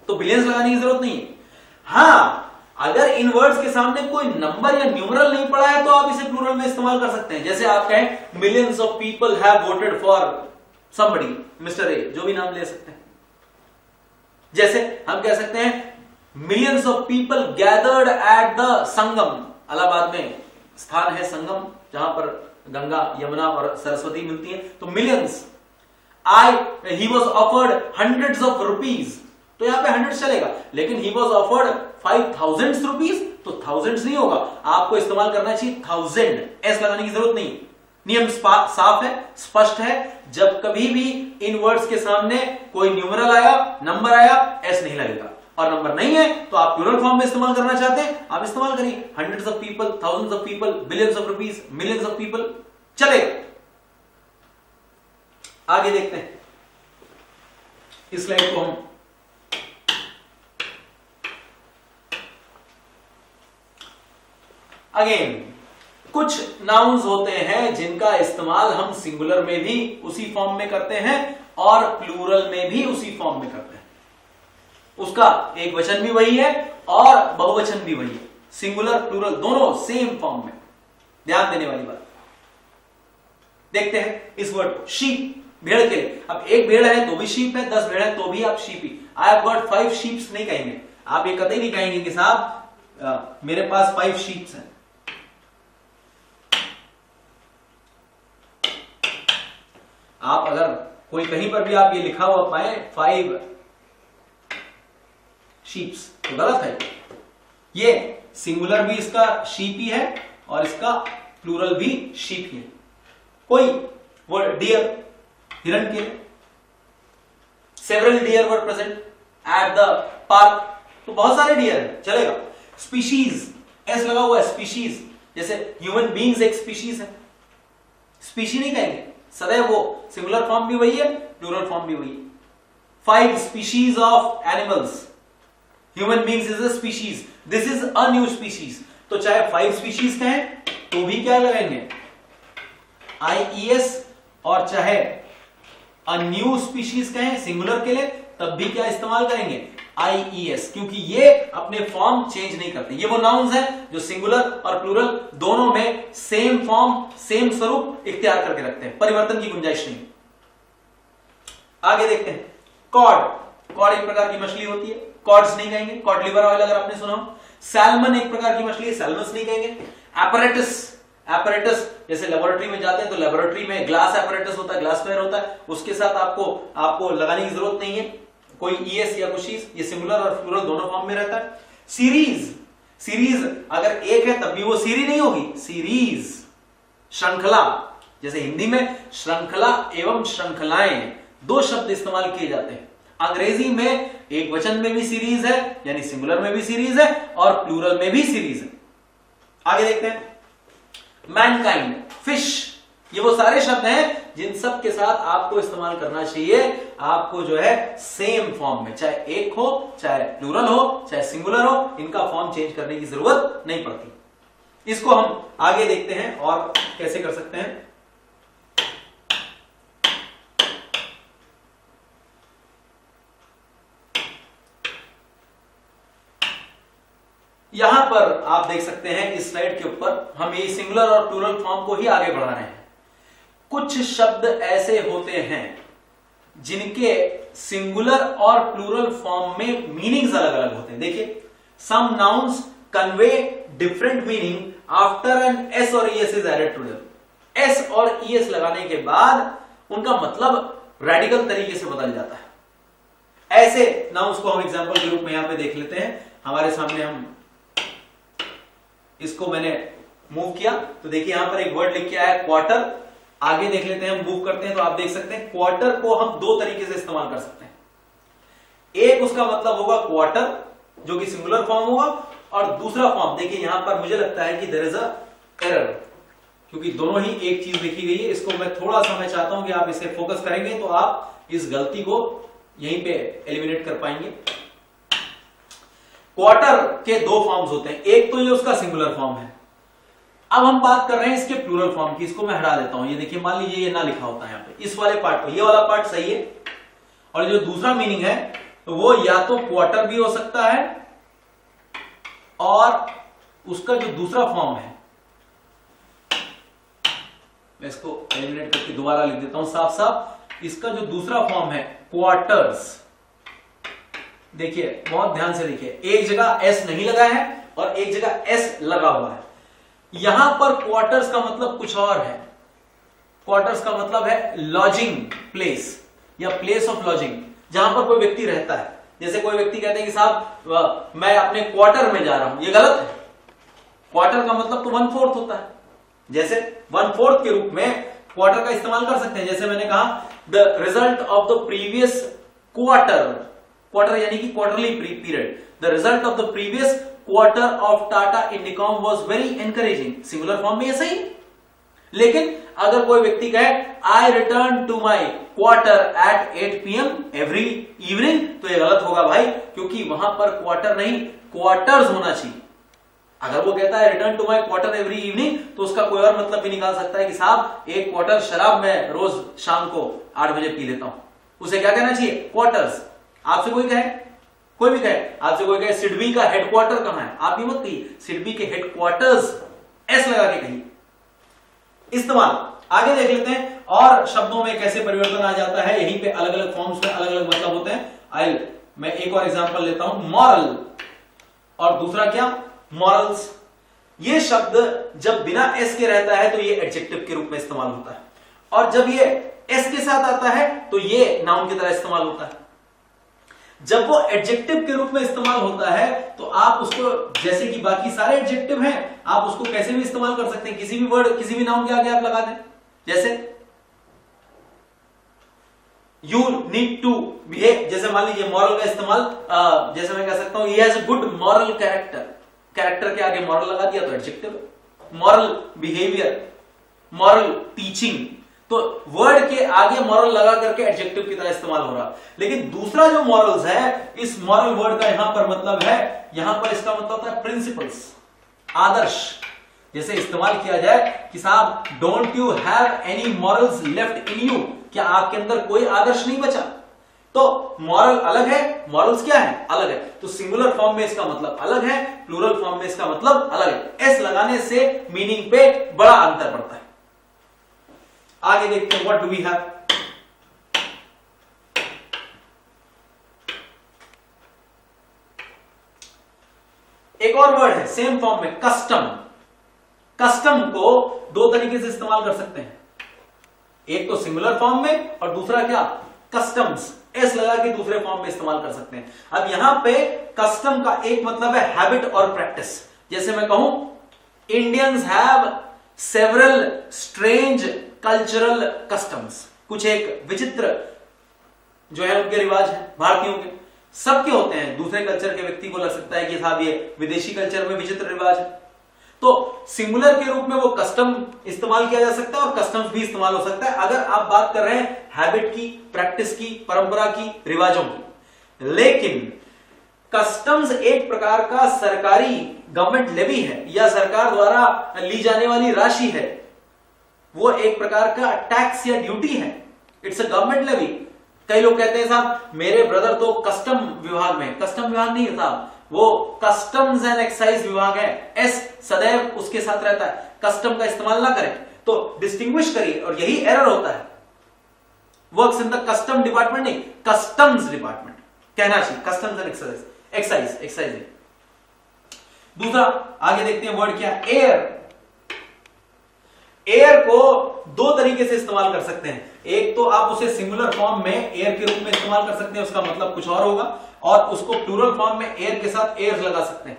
तो बिलियंस लगाने की जरूरत नहीं है। हां, अगर इन वर्ड्स के सामने कोई नंबर या न्यूमरल नहीं पड़ा है तो आप इसे प्लूरल में इस्तेमाल कर सकते हैं। जैसे आप कहें millions of people have voted for somebody, mister A, जो भी नाम ले सकते हैं। जैसे हम कह सकते हैं millions of people gathered at the Sangam, Allahabad में स्थान है संगम जहां पर गंगा यमुना और सरस्वती मिलती है, तो millions. He was offered hundreds of rupees, तो यहां पे हंड्रेड चलेगा, लेकिन ही वॉज ऑफर्ड 5000 रुपीज, तो थाउजेंड्स नहीं होगा, आपको इस्तेमाल करना चाहिए 1000, एस लगाने की जरूरत नहीं। नियम साफ है, स्पष्ट है, जब कभी भी इन वर्ड्स के सामने कोई न्यूमरल आया, नंबर आया, एस नहीं लगेगा। और नंबर नहीं है तो आप प्लूरल फॉर्म में इस्तेमाल करना चाहते हैं, आप इस्तेमाल करिए। Hundreds of people, thousands of people, billions of rupees, millions of people, चलेगा। आगे देखते हैं इस स्लाइड को हम। अगेन कुछ नाउन्स होते हैं जिनका इस्तेमाल हम सिंगुलर में भी उसी फॉर्म में करते हैं और प्लूरल में भी उसी फॉर्म में करते हैं। उसका एक वचन भी वही है और बहुवचन भी वही है, सिंगुलर प्लूरल दोनों सेम फॉर्म में। ध्यान देने वाली बात। देखते हैं इस वर्ड शीप, भेड़ के लिए। अब एक भेड़ है तो भी शीप है, 10 भेड़ है तो भी आप sheep he. I have got 5 sheeps नहीं कहेंगे, आप ये कतई नहीं कहेंगे कि साहब मेरे पास 5 शीप्स हैं। आप अगर कोई कहीं पर भी आप ये लिखा हुआ पाए 5 शीप्स तो गलत है। ये सिंगुलर भी इसका शीप ही है और इसका प्लूरल भी शीप ही है। कोई वर्ड डियर, हिरण के, several deer were present at the park, तो बहुत सारे डियर हैं, चलेगा। स्पीशीज, एस लगा हुआ है, स्पीशीज, जैसे ह्यूमन बीइंग्स एक स्पीशीज है, स्पीशी नहीं कहेंगे, सदैव वो सिंगुलर फॉर्म भी वही है, प्लूरल फॉर्म भी वही है। 5 species of animals, human beings is a species, this is a new species, तो चाहे 5 स्पीशीज कहें तो भी क्या लगाएंगे IES, और चाहे अ न्यू स्पीशीज कहें सिंगुलर के लिए तब भी क्या इस्तेमाल करेंगे IES, क्योंकि ये अपने फॉर्म चेंज नहीं करते। ये वो नाउन्स हैं जो सिंगुलर और प्लूरल दोनों में सेम फॉर्म, सेम स्वरूप इख्तियार करके रखते हैं, परिवर्तन की गुंजाइश नहीं। आगे देखते हैं कॉड, कॉड एक प्रकार की मछली होती है, कॉड्स नहीं कहेंगे, कॉड लिवर ऑयल अगर आपने सुना हो। सैल्मन एक प्रकार की मछली है, सैल्मन्स नहीं कहेंगे। एपरेटस, एपरेटस जैसे लेबोरेटरी में जाते हैं तो लेबोरेटरी में ग्लास एपरेटस होता है, ग्लासवेयर होता है, उसके साथ आपको लगाने की जरूरत नहीं है कोई ES या कुछ चीज, ये सिंगुलर और प्लूरल दोनों फॉर्म में रहता है। सीरीज, सीरीज अगर एक है तब भी वो सीरी नहीं होगी, सीरीज। श्रृंखला, जैसे हिंदी में श्रृंखला एवं श्रृंखलाएं 2 शब्द इस्तेमाल किए जाते हैं। अंग्रेजी में एक वचन में भी सीरीज है, यानी सिंगुलर में भी सीरीज है और प्लूरल में भी सीरीज है। आगे देखते हैं मैनकाइंड, फिश, ये वो सारे शब्द हैं जिन सब के साथ आपको इस्तेमाल करना चाहिए, आपको जो है सेम फॉर्म में, चाहे एक हो, चाहे प्लूरल हो, चाहे सिंगुलर हो, इनका फॉर्म चेंज करने की जरूरत नहीं पड़ती। इसको हम आगे देखते हैं और कैसे कर सकते हैं। यहां पर आप देख सकते हैं इस स्लाइड के ऊपर हम ये सिंगुलर और प्लूरल फॉर्म को ही आगे बढ़ा रहे हैं। कुछ शब्द ऐसे होते हैं जिनके सिंगुलर और प्लूरल फॉर्म में मीनिंग्स अलग अलग होते हैं। देखिए, some nouns convey different meaning after an S और ES is added to them. S और ईएस लगाने के बाद उनका मतलब रेडिकल तरीके से बदल जाता है। ऐसे नाउन्स को हम एग्जांपल के रूप में यहां पे देख लेते हैं। हमारे सामने हम इसको मैंने मूव किया तो देखिए यहां पर एक वर्ड लिख के आया क्वार्टर। आगे देख लेते हैं, हम मूव करते हैं तो आप देख सकते हैं क्वार्टर को हम दो तरीके से इस्तेमाल कर सकते हैं। एक उसका मतलब होगा क्वार्टर जो कि सिंगुलर फॉर्म होगा, और दूसरा फॉर्म देखिए यहां पर मुझे लगता है कि देयर इज अ एरर, क्योंकि दोनों ही एक चीज लिखी गई है। इसको मैं थोड़ा सा मैं चाहता हूं कि आप इसे फोकस करेंगे तो आप इस गलती को यहीं पे एलिमिनेट कर पाएंगे। क्वार्टर के दो फॉर्म्स होते हैं, एक तो ये उसका सिंगुलर फॉर्म है। अब हम बात कर रहे हैं इसके प्लूरल फॉर्म की। इसको मैं हटा देता हूं। ये देखिए मान लीजिए ये ना लिखा होता है यहाँ पे, इस वाले पार्ट को, ये वाला पार्ट सही है, और जो दूसरा मीनिंग है तो वो या तो क्वार्टर भी हो सकता है, और उसका जो दूसरा फॉर्म है, मैं इसको एलिमिनेट करके दोबारा लिख देता हूं साफ साफ, इसका जो दूसरा फॉर्म है क्वार्टर्स। देखिए बहुत ध्यान से देखिए, एक जगह एस नहीं लगा है और एक जगह एस लगा हुआ है। यहां पर क्वार्टर्स का मतलब कुछ और है। क्वार्टर्स का मतलब है लॉजिंग प्लेस या प्लेस ऑफ लॉजिंग, जहां पर कोई व्यक्ति रहता है। जैसे कोई व्यक्ति कहते हैं कि साहब मैं अपने क्वार्टर में जा रहा हूं, ये गलत है। क्वार्टर का मतलब तो 1/4 होता है। जैसे 1/4 के रूप में क्वार्टर का इस्तेमाल कर सकते हैं। जैसे मैंने कहा the result of the previous quarter, quarter यानी कि quarterly period, the result of the previous quarter of Tata Indicom was very encouraging. Singular form में ये सही। लेकिन अगर कोई व्यक्ति कहे I return to my quarter at 8 PM every evening, तो ये गलत होगा भाई, क्योंकि वहां पर क्वार्टर नहीं क्वार्टर्स होना चाहिए। अगर वो कहता है return to my quarter every evening, तो उसका कोई और मतलब भी निकाल सकता है कि साहब एक क्वार्टर शराब मैं रोज शाम को 8 बजे पी लेता हूं। उसे क्या कहना चाहिए? क्वार्टर्स। आपसे कोई कहे, कोई भी कहे, आपसे कोई कहे सिडबी का हेडक्वार्टर कहां है, आप भी मत कहिए सिडबी के हेडक्वार्टर्स, एस लगा के कहिए। इस्तेमाल आगे देख लेते हैं और शब्दों में कैसे परिवर्तन आ जाता है। यहीं पे अलग अलग फॉर्म्स में अलग अलग मतलब होते हैं। मैं एक और एग्जांपल लेता हूं, मॉरल और दूसरा क्या, मॉरल्स। ये शब्द जब बिना एस के रहता है तो ये एडजेक्टिव के रूप में इस्तेमाल होता है, और जब ये एस के साथ आता है तो ये नाउन की तरह इस्तेमाल होता है। जब वो एडजेक्टिव के रूप में इस्तेमाल होता है तो आप उसको, जैसे कि बाकी सारे एडजेक्टिव हैं, आप उसको कैसे भी इस्तेमाल कर सकते हैं। किसी भी वर्ड, किसी भी नाउन के आगे आप लगा दें। जैसे यू नीड टू बिहेव, जैसे मान लीजिए मॉरल का इस्तेमाल, जैसे मैं कह सकता हूं he has a good moral character, character के आगे मॉरल लगा दिया तो adjective. Moral behaviour, moral teaching, तो वर्ड के आगे मॉरल लगा करके एडजेक्टिव की तरह इस्तेमाल हो रहा। लेकिन दूसरा जो मॉरल्स है, इस मॉरल वर्ड का यहां पर मतलब है, यहां पर इसका मतलब होता है प्रिंसिपल्स, आदर्श। जैसे इस्तेमाल किया जाए कि साहब don't you have any morals left in you, क्या आपके अंदर कोई आदर्श नहीं बचा। तो मॉरल अलग है, मॉरल्स क्या है, अलग है। तो सिंगुलर फॉर्म में इसका मतलब अलग है, प्लूरल फॉर्म में इसका मतलब अलग है। एस लगाने से मीनिंग पे बड़ा अंतर पड़ता है। आगे देखते हैं, व्हाट डू वी हैव। एक और वर्ड है सेम फॉर्म में, कस्टम। कस्टम को दो तरीके से इस्तेमाल कर सकते हैं, एक तो सिंगुलर फॉर्म में और दूसरा क्या, कस्टम्स, एस लगा के दूसरे फॉर्म में इस्तेमाल कर सकते हैं। अब यहां पे कस्टम का एक मतलब है हैबिट और प्रैक्टिस। जैसे मैं कहूं Indians have several strange cultural customs, कुछ एक विचित्र जो है उनके रिवाज है भारतीयों के, सबके होते हैं। दूसरे कल्चर के व्यक्ति को लग सकता है कि साहब ये विदेशी कल्चर में विचित्र रिवाज है। तो सिंगुलर के रूप में वो कस्टम इस्तेमाल किया जा सकता है और कस्टम्स भी इस्तेमाल हो सकता है अगर आप बात कर रहे हैं हैबिट की, प्रैक्टिस की, परंपरा की, रिवाजों की। लेकिन कस्टम्स एक प्रकार का सरकारी गवर्नमेंट लेवी है या सरकार द्वारा ली जाने वाली राशि है, वो एक प्रकार का टैक्स या ड्यूटी है। It's a government levy. कई लोग कहते हैं साहब मेरे ब्रदर तो कस्टम विभाग में, कस्टम विभाग नहीं है साहब, वो कस्टम्स एंड एक्साइज विभाग है। एस सदैव उसके साथ रहता है, कस्टम का इस्तेमाल ना करें। तो डिस्टिंग्विश करिए, और यही एरर होता है। Works in the custom department नहीं, कस्टम्स डिपार्टमेंट कहना चाहिए, customs and excise, excise excise. दूसरा आगे देखते हैं वर्ड क्या, एयर। एयर को दो तरीके से इस्तेमाल कर सकते हैं। एक तो आप उसे सिंगुलर फॉर्म में एयर के रूप में इस्तेमाल कर सकते हैं, उसका मतलब कुछ और होगा, और उसको प्लूरल फॉर्म में एयर के साथ एयर लगा सकते हैं।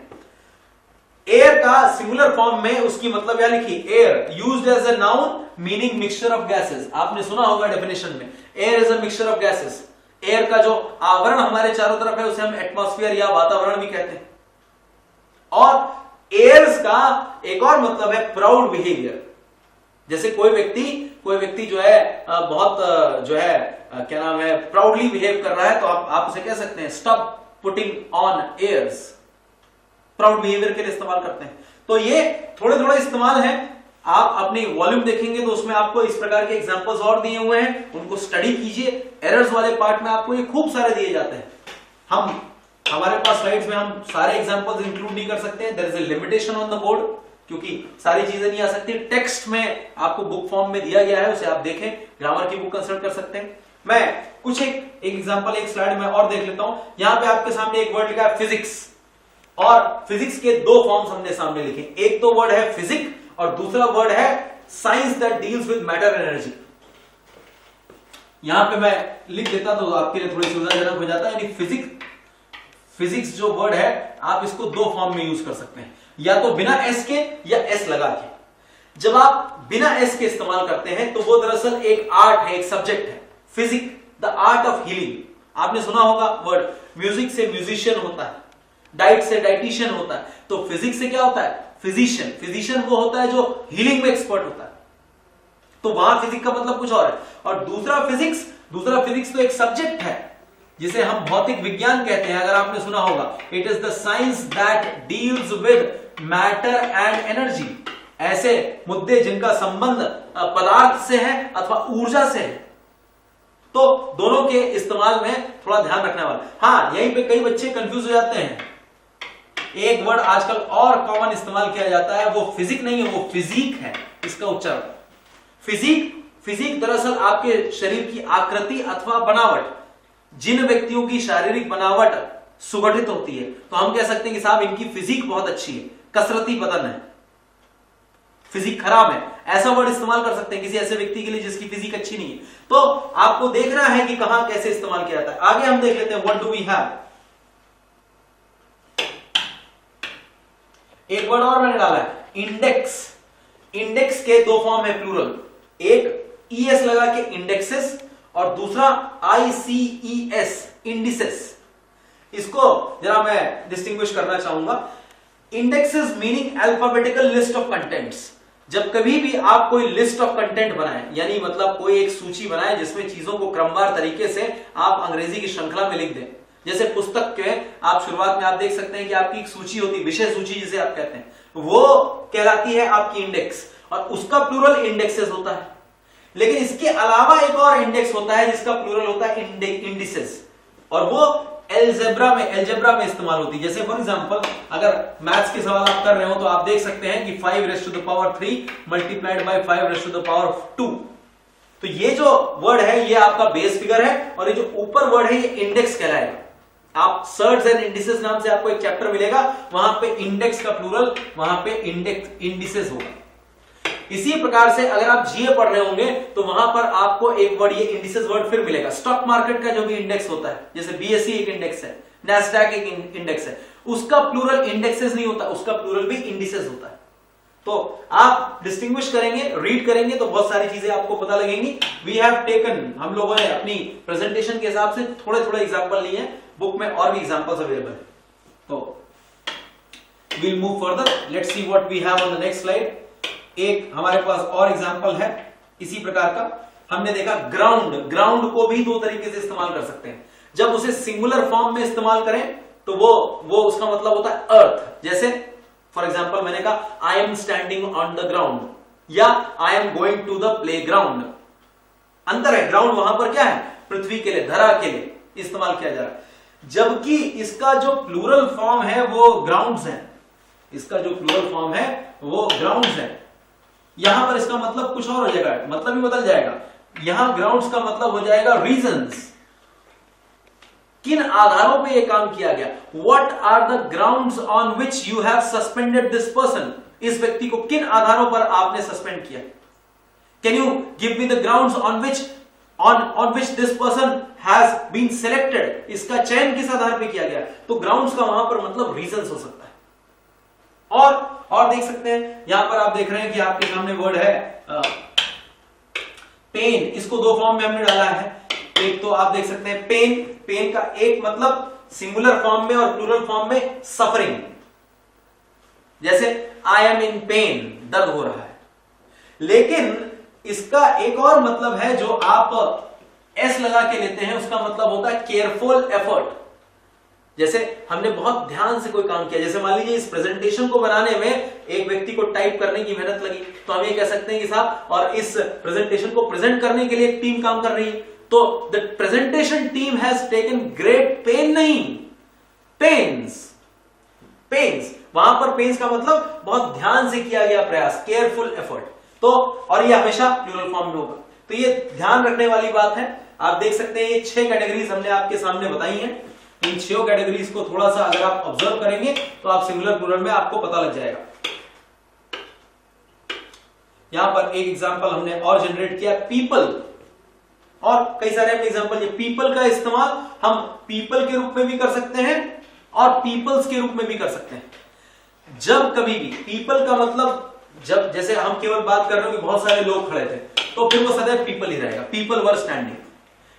एयर का सिंगुलर फॉर्म में उसकी मतलब यह लिखी, air used as a noun meaning mixture of gases. आपने सुना होगा डेफिनेशन में, air is a mixture of gases. Air का जो आवरण हमारे चारों तरफ है उसे हम एटमॉस्फेयर या वातावरण भी कहते हैं। और एयर्स का एक और मतलब है प्राउड बिहेवियर। जैसे कोई व्यक्ति जो है बहुत जो है क्या नाम है, प्राउडली बिहेव कर रहा है, तो आप उसे कह सकते हैं stop putting on airs. Proud behaviour के लिए इस्तेमाल करते हैं। तो ये थोड़े थोड़े इस्तेमाल है। आप अपनी वॉल्यूम देखेंगे तो उसमें आपको इस प्रकार के एग्जांपल्स और दिए हुए हैं, उनको स्टडी कीजिए। एरर्स वाले पार्ट में आपको ये खूब सारे दिए जाते हैं। हमारे पास स्लाइड्स में हम सारे एग्जांपल्स इंक्लूड नहीं कर सकते, there is a limitation on the board, क्योंकि सारी चीजें नहीं आ सकती। टेक्स्ट में आपको बुक फॉर्म में दिया गया है, उसे आप देखें, ग्रामर की बुक कंसल्ट कर सकते हैं। मैं कुछ एक एग्जांपल एक स्लाइड में और देख लेता हूं। यहां पे आपके सामने एक वर्ड लिखा है फिजिक्स, और फिजिक्स के दो फॉर्म्स हमने सामने लिखे। एक तो वर्ड है फिजिक्स और दूसरा वर्ड है science that deals with matter energy. यहां पे मैं लिख देता तो आपके लिए थोड़ी सुविधाजनक हो जाता है। यानी फिजिक्स जो वर्ड है आप इसको दो फॉर्म में यूज कर सकते हैं, या तो बिना एस के या एस लगा के। जब आप बिना एस के इस्तेमाल करते हैं तो वो दरअसल एक आर्ट है, एक सब्जेक्ट है। Physics the art of healing. आपने सुना होगा वर्ड, म्यूजिक से म्यूजिशियन होता है, डाइट से डाइटिशियन होता है। तो फिजिक्स से क्या होता है, फिजिशियन। फिजिशियन वो होता है जो हीलिंग में एक्सपर्ट होता है। तो वहां फिजिक्स का मतलब कुछ और है। और दूसरा फिजिक्स तो एक सब्जेक्ट है जिसे हम भौतिक विज्ञान कहते हैं। अगर आपने सुना होगा, it is the science that deals with matter and energy. ऐसे मुद्दे जिनका संबंध पदार्थ से है अथवा ऊर्जा से है। तो दोनों के इस्तेमाल में थोड़ा ध्यान रखने वाला। हाँ, यहीं पे कई बच्चे कंफ्यूज हो जाते हैं। एक वर्ड आजकल और कॉमन इस्तेमाल किया जाता है, वो फिजिक नहीं है, वो फिजिक है। इसका उच्चारण फिजिक दरअसल आपके शरीर की आकृति अथवा बनावट। जिन व्यक्तियों की शारीरिक बनावट सुगठित होती है तो हम कह सकते हैं कि साहब इनकी फिजिक बहुत अच्छी है, कसरती बदन है, फिजिक खराब है, ऐसा वर्ड इस्तेमाल कर सकते हैं किसी ऐसे व्यक्ति के लिए जिसकी फिजिक अच्छी नहीं है। तो आपको देखना है कि कहां कैसे इस्तेमाल किया जाता है। आगे हम देख लेते हैं, व्हाट डू वी हैव। एक वर्ड और मैंने डाला है, इंडेक्स। इंडेक्स के दो फॉर्म है प्लूरल, एक ईएस लगा के इंडेक्सेस और दूसरा ICES इंडिसेस। इसको जरा मैं डिस्टिंग्विश करना चाहूंगा। Indexes meaning alphabetical list of contents. जब कभी भी आप कोई लिस्ट ऑफ कंटेंट बनाएं, यानी मतलब कोई एक सूची बनाएं जिसमें चीजों को क्रमवार तरीके से आप अंग्रेजी की श्रृंखला में लिख दें। जैसे पुस्तक के आप शुरुआत में आप देख सकते हैं कि आपकी एक सूची होती है, विषय सूची जिसे आप कहते हैं, वो कहलाती है आपकी इंडेक्स, और उसका प्लूरल इंडेक्सेस होता है। लेकिन इसके अलावा एक और इंडेक्स होता है जिसका प्लूरल होता है इंडिसेस, और वो एलजेब्रा में इस्तेमाल होती है। जैसे फॉर एग्जांपल अगर मैथ्स के सवाल आप कर रहे हो तो आप देख सकते हैं कि 5⁻³ मल्टीप्लाइड बाय 5⁻²। तो ये जो वर्ड है ये आपका बेस फिगर है, और ये जो ऊपर वर्ड है ये इंडेक्स कहलाएगा। आप सर्ट्स एंड इंडिसेस नाम से आपको एक चैप्टर मिलेगा, वहां पे इंडेक्स का प्लूरल, वहां पे इंडिसेस होगा। इसी प्रकार से अगर आप जीए पढ़ रहे होंगे तो वहां पर आपको एक वर्ड, ये इंडिसेस वर्ड फिर मिलेगा। स्टॉक मार्केट का जो भी इंडेक्स होता है, जैसे बीएसई एक इंडेक्स है, नैस्डैक एक इंडेक्स है, उसका प्लूरल इंडेक्सेस नहीं होता, उसका प्लूरल भी इंडिसेस होता है। तो आप डिस्टिंग्विश करेंगे, रीड करेंगे तो बहुत सारी चीजें आपको पता लगेंगी। वी हैव टेकन, हम लोगों ने अपनी प्रेजेंटेशन के हिसाब से थोड़े थोड़े एग्जाम्पल लिए हैं, बुक में और भी एग्जाम्पल्स अवेलेबल है। तो we'll move further, let's see what we have on the next slide। एक हमारे पास और एग्जाम्पल है इसी प्रकार का। हमने देखा ग्राउंड को भी दो तरीके से इस्तेमाल कर सकते हैं। जब उसे सिंगुलर फॉर्म में इस्तेमाल करें तो वो उसका मतलब होता है अर्थ। जैसे फॉर एग्जाम्पल मैंने कहा I am standing on the ground, या I am going to the play ground. अंतर है, ग्राउंड वहां पर क्या है, पृथ्वी के लिए, धरा के लिए इस्तेमाल किया जा रहा है, जबकि इसका जो प्लूरल फॉर्म है वो ग्राउंड्स है। इसका जो प्लूरल फॉर्म है वो ग्राउंड्स है। यहां पर इसका मतलब कुछ और हो जाएगा, मतलब ही बदल जाएगा। यहां ग्राउंड्स का मतलब हो जाएगा रीजंस। किन आधारों पे यह काम किया गया, what are the grounds on which you have suspended this person. इस व्यक्ति को किन आधारों पर आपने सस्पेंड किया। Can you give me the grounds on which this person has been selected, इसका चयन किस आधार पे किया गया। तो ग्राउंड्स का वहां पर मतलब रीजंस हो सकता है। और देख सकते हैं यहां पर आप देख रहे हैं कि आपके सामने वर्ड है पेन, इसको दो फॉर्म में हमने डाला है। एक तो आप देख सकते हैं पेन का एक मतलब सिंगुलर फॉर्म में और प्लूरल फॉर्म में सफरिंग, जैसे आई एम इन पेन, दर्द हो रहा है। लेकिन इसका एक और मतलब है जो आप एस लगा के लेते हैं, उसका मतलब होता है केयरफुल एफर्ट। जैसे हमने बहुत ध्यान से कोई काम किया, जैसे मान लीजिए इस प्रेजेंटेशन को बनाने में एक व्यक्ति को टाइप करने की मेहनत लगी, तो हम ये कह सकते हैं कि साहब, और इस प्रेजेंटेशन को प्रेजेंट करने के लिए एक टीम काम कर रही है, तो the presentation team has taken great pen, नहीं पेन्स। वहां पर पेन्स का मतलब बहुत ध्यान से किया गया प्रयास, केयरफुल एफर्ट। तो और ये हमेशा प्लूरल फॉर्म में होगा। तो ये ध्यान रखने वाली बात है। आप देख सकते हैं ये 6 कैटेगरीज हमने आपके सामने बताई हैं। इन 6 कैटेगरीज को थोड़ा सा अगर आप ऑब्जर्व करेंगे तो आप सिंगुलर प्लूरल में आपको पता लग जाएगा। यहां पर एक एग्जांपल हमने और जनरेट किया, पीपल, और कई सारे एग्जांपल। ये पीपल का इस्तेमाल हम पीपल के रूप में भी कर सकते हैं और पीपल्स के रूप में भी कर सकते हैं। जब कभी भी पीपल का मतलब, जब जैसे हम केवल बात कर रहे हो कि बहुत सारे लोग खड़े थे, तो फिर वो सदैव पीपल ही रहेगा, पीपल वर स्टैंडिंग।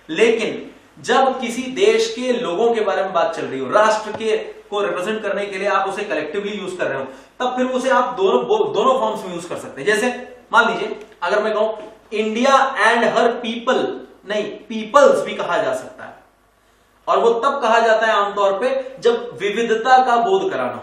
लेकिन जब किसी देश के लोगों के बारे में बात चल रही हो, राष्ट्र के को रिप्रेजेंट करने के लिए आप उसे कलेक्टिवली यूज कर रहे हो, तब फिर उसे आप दोनों फॉर्म्स में यूज कर सकते हैं। जैसे मान लीजिए अगर मैं कहूं इंडिया एंड हर पीपल, नहीं पीपल्स भी कहा जा सकता है, और वो तब कहा जाता है आमतौर पे जब विविधता का बोध कराना हो।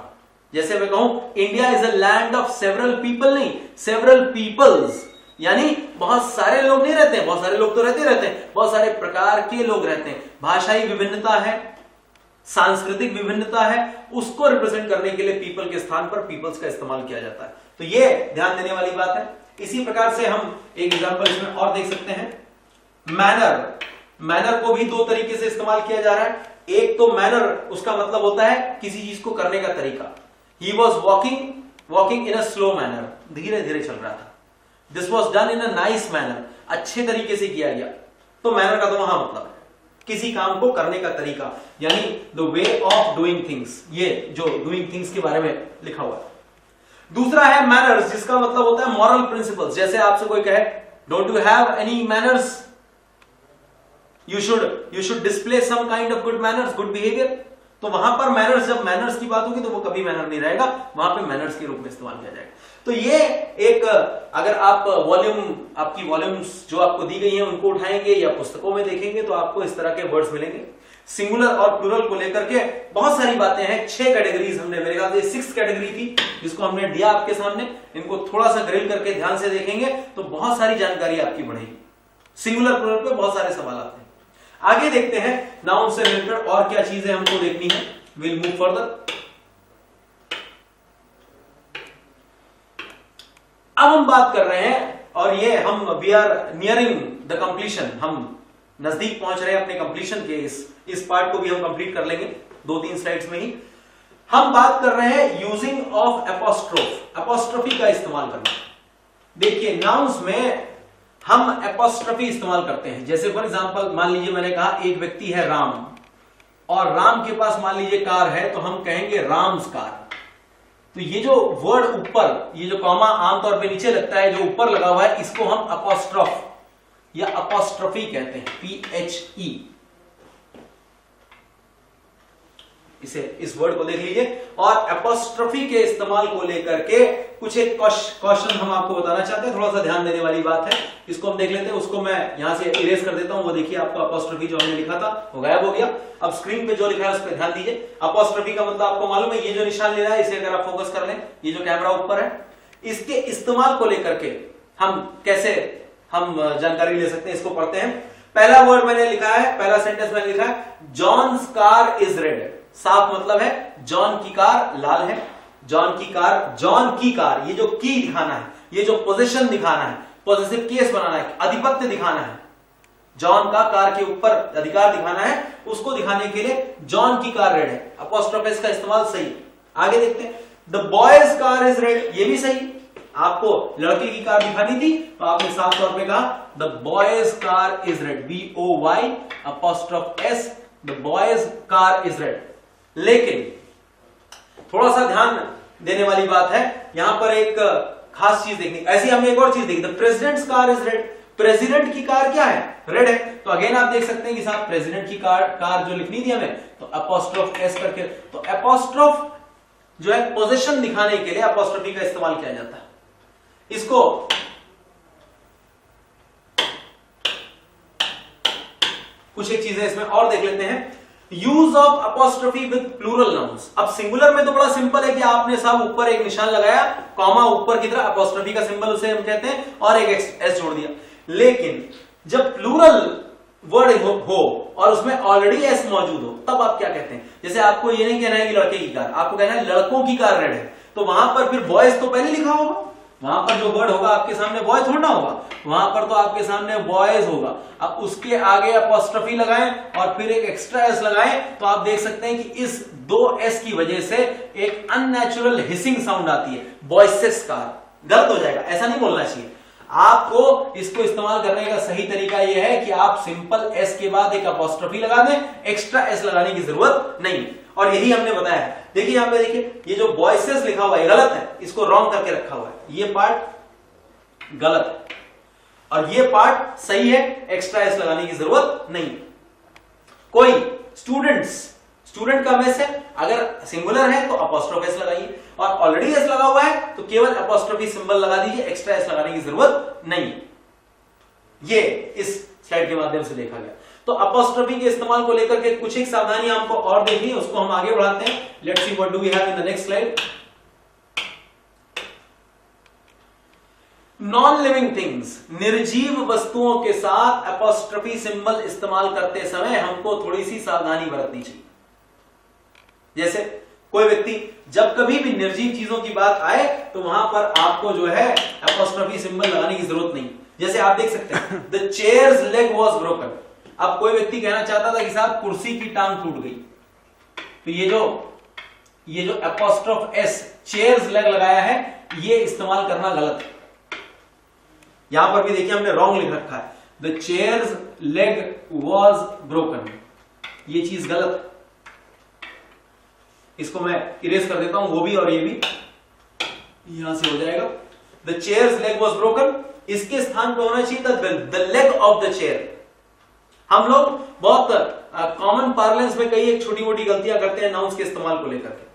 जैसे मैं कहूं India is a land of several people, नहीं सेवरल पीपल्स, यानी बहुत सारे लोग नहीं रहते हैं, बहुत सारे लोग तो रहते हैं, बहुत सारे प्रकार के लोग रहते हैं। भाषाई विभिन्नता है, सांस्कृतिक विभिन्नता है, उसको रिप्रेजेंट करने के लिए पीपल के स्थान पर पीपल्स का इस्तेमाल किया जाता है। तो ये ध्यान देने वाली बात है। इसी प्रकार से हम एक एग्जांपल इसमें और देख सकते हैं, मैनर को भी 2 तरीके से इस्तेमाल किया जा रहा है। एक तो मैनर, उसका मतलब होता है किसी चीज को करने का तरीका। He was walking in a slow manner, धीरे धीरे चल रहा था। This was done in a nice manner, अच्छे तरीके से किया गया। तो मैनर का तो वहां मतलब है किसी काम को करने का तरीका, यानी the way of doing things. ये जो डूइंग थिंग्स के बारे में लिखा हुआ है। दूसरा है मैनर्स, जिसका मतलब होता है मॉरल प्रिंसिपल्स। जैसे आपसे कोई कहे don't you have any manners, you should display some kind of good manners, good behaviour. तो वहां पर मैनर्स, जब मैनर्स की बात होगी तो वो कभी मैनर नहीं रहेगा, वहां पे मैनर्स के रूप में इस्तेमाल किया जाएगा। तो ये एक, अगर आप आपकी वॉल्यूम्स जो आपको दी गई हैं उनको उठाएंगे या पुस्तकों में देखेंगे तो आपको इस तरह के वर्ड्स मिलेंगे। सिंगुलर और प्लूरल को लेकर के बहुत सारी बातें हैं। 6 कैटेगरीज हमने, मेरे ख्याल से 6th कैटेगरी थी जिसको हमने दिया आपके सामने। इनको थोड़ा सा ग्रिल करके ध्यान से देखेंगे तो बहुत सारी जानकारी आपकी बढ़ेगी। सिंगुलर प्लूरल पे बहुत सारे सवाल आते हैं। आगे देखते हैं नाउन से रिलेटेड और क्या चीजें हमको देखनी है। Will move further. अब हम बात कर रहे हैं, और ये हम we are nearing the completion, हम नजदीक पहुंच रहे हैं अपने कंप्लीशन के। इस पार्ट को भी हम कंप्लीट कर लेंगे 2-3 स्लाइड्स में ही। हम बात कर रहे हैं यूजिंग ऑफ एपोस्ट्रोफ, एपोस्ट्रोफी का इस्तेमाल करना। देखिए नाउन्स में हम एपोस्ट्रोफी इस्तेमाल करते हैं। जैसे फॉर एग्जांपल मान लीजिए मैंने कहा एक व्यक्ति है राम, और राम के पास मान लीजिए कार है, तो हम कहेंगे राम्स कार। तो ये जो वर्ड ऊपर, ये जो कॉमा आमतौर पे नीचे लगता है, जो ऊपर लगा हुआ है, इसको हम अपोस्ट्रोफ या अपोस्ट्रोफी कहते हैं, PHE। इस वर्ड को देख लीजिए। और अपोस्ट्रोफी के इस्तेमाल को लेकर के कुछ एक क्वेश्चन हम आपको बताना चाहते हैं। थोड़ा सा ध्यान देने वाली बात है, इसको हम देख लेते हैं। उसको मैं यहां से इरेज कर देता हूं। वो देखिए आपका अपोस्ट्रोफी जो हमने लिखा था वो गायब हो गया। अब स्क्रीन पे जो लिखा है उस पर ध्यान दीजिए। अपोस्ट्रोफी का मतलब आपको मालूम है, ये जो निशान ले रहा है इसे अगर आप फोकस कर लें, ये जो कैमरा ऊपर है, इसके इस्तेमाल को लेकर के हम कैसे हम जानकारी ले सकते हैं, इसको पढ़ते हैं। पहला वर्ड मैंने लिखा है, पहला सेंटेंस मैंने लिखा है, जॉन्स कार इज रेड। साफ मतलब है जॉन की कार लाल है। जॉन की कार, ये जो की दिखाना है, ये जो पोजीशन दिखाना है, पॉजिटिव केस बनाना है, आधिपत्य दिखाना है। जॉन का कार के ऊपर अधिकार दिखाना है, उसको दिखाने के लिए जॉन की कार रेड है। अपोस्ट्रोफी का इस्तेमाल सही। आगे देखते हैं, the boys car is red, ये भी सही। आपको लड़के की कार दिखानी थी तो आपने साफ तौर पे कहा the boys car is red, BOY'(S), the boys car is red. लेकिन थोड़ा सा ध्यान देने वाली बात है, यहां पर एक खास चीज देखनी। ऐसी हमने एक और चीज देखी, the president's car is red, president की कार क्या है, रेड है। तो अगेन आप देख सकते हैं कि साहब प्रेसिडेंट की कार जो लिखनी थी हमें, तो अपॉस्ट्रोफ S करके, तो अपॉस्ट्रोफ जो है पोजीशन दिखाने के लिए अपॉस्ट्रोफी का इस्तेमाल किया जाता है। इसको कुछ एक चीजें इसमें और देख लेते हैं। Use of apostrophe with plural nouns. अब सिंगुलर में तो बड़ा सिंपल है कि आपने साहब ऊपर एक निशान लगाया, कॉमा ऊपर की तरफ अपॉस्ट्रोफी का सिंबल उसे हम कहते हैं, और एक S जोड़ दिया। लेकिन जब प्लूरल वर्ड हो और उसमें ऑलरेडी S मौजूद हो, तब आप क्या कहते हैं? जैसे आपको ये नहीं कहना है कि लड़के की कार, आपको कहना है लड़कों की कार रेड है, तो वहां पर फिर बॉयज तो पहले लिखा होगा, वहां पर जो वर्ड होगा आपके सामने बॉय थोड़ा होगा, वहां पर तो आपके सामने बॉयज होगा। अब उसके आगे अपॉस्ट्रोफी लगाएं और फिर एक एक्स्ट्रा S लगाएं, तो आप देख सकते हैं कि इस 2S की वजह से एक अननेचुरल हिसिंग साउंड आती है, बॉयसेस कार। गलत हो जाएगा, ऐसा नहीं बोलना चाहिए। आपको इसको इस्तेमाल करने का सही तरीका यह है कि आप सिंपल S के बाद एक अपॉस्ट्रोफी लगा दें, एक्स्ट्रा S लगाने की जरूरत नहीं। और यही हमने बताया है। देखिए यहां पे देखिए, ये जो वॉइसेस लिखा हुआ है गलत है, इसको रॉन्ग करके रखा हुआ है, ये पार्ट गलत है और ये पार्ट सही है, एक्स्ट्रा S लगाने की जरूरत नहीं। कोई स्टूडेंट का मेस है, अगर सिंगुलर है तो अपॉस्ट्रोफ S लगाइए, और ऑलरेडी S लगा हुआ है तो केवल अपॉस्ट्रोफी सिंबल लगा दीजिए, एक्स्ट्रा S लगाने की जरूरत नहीं। ये इस स्लाइड के माध्यम से देखा गया। तो अपॉस्ट्रोफी के इस्तेमाल को लेकर के कुछ एक सावधानियां हमको और देखनी है, उसको हम आगे बढ़ाते हैं। Let's see what do we have in the next slide. Non living things, निर्जीव वस्तुओं के साथ अपॉस्ट्रोफी सिंबल इस्तेमाल करते समय हमको थोड़ी सी सावधानी बरतनी चाहिए। जैसे कोई व्यक्ति जब कभी भी निर्जीव चीजों की बात आए तो वहां पर आपको जो है अपॉस्ट्रोफी सिंबल लगाने की जरूरत नहीं। जैसे आप देख सकते हैं the chair's leg was broken. अब कोई व्यक्ति कहना चाहता था कि साहब कुर्सी की टांग टूट गई, तो ये जो अपॉस्ट्रोफ S चेयर्स लेग लगाया है, ये इस्तेमाल करना गलत है। यहां पर भी देखिए हमने रॉन्ग लिख रखा है, the chair's leg was broken, ये चीज गलत है। इसको मैं इरेज कर देता हूं, वो भी और ये भी यहां से हो जाएगा। The chair's leg was broken, इसके स्थान पर होना चाहिए the leg of the chair. हम लोग बहुत कॉमन पार्लेंस में कई एक छोटी मोटी गलतियां करते हैं नाउन्स के इस्तेमाल को लेकर के।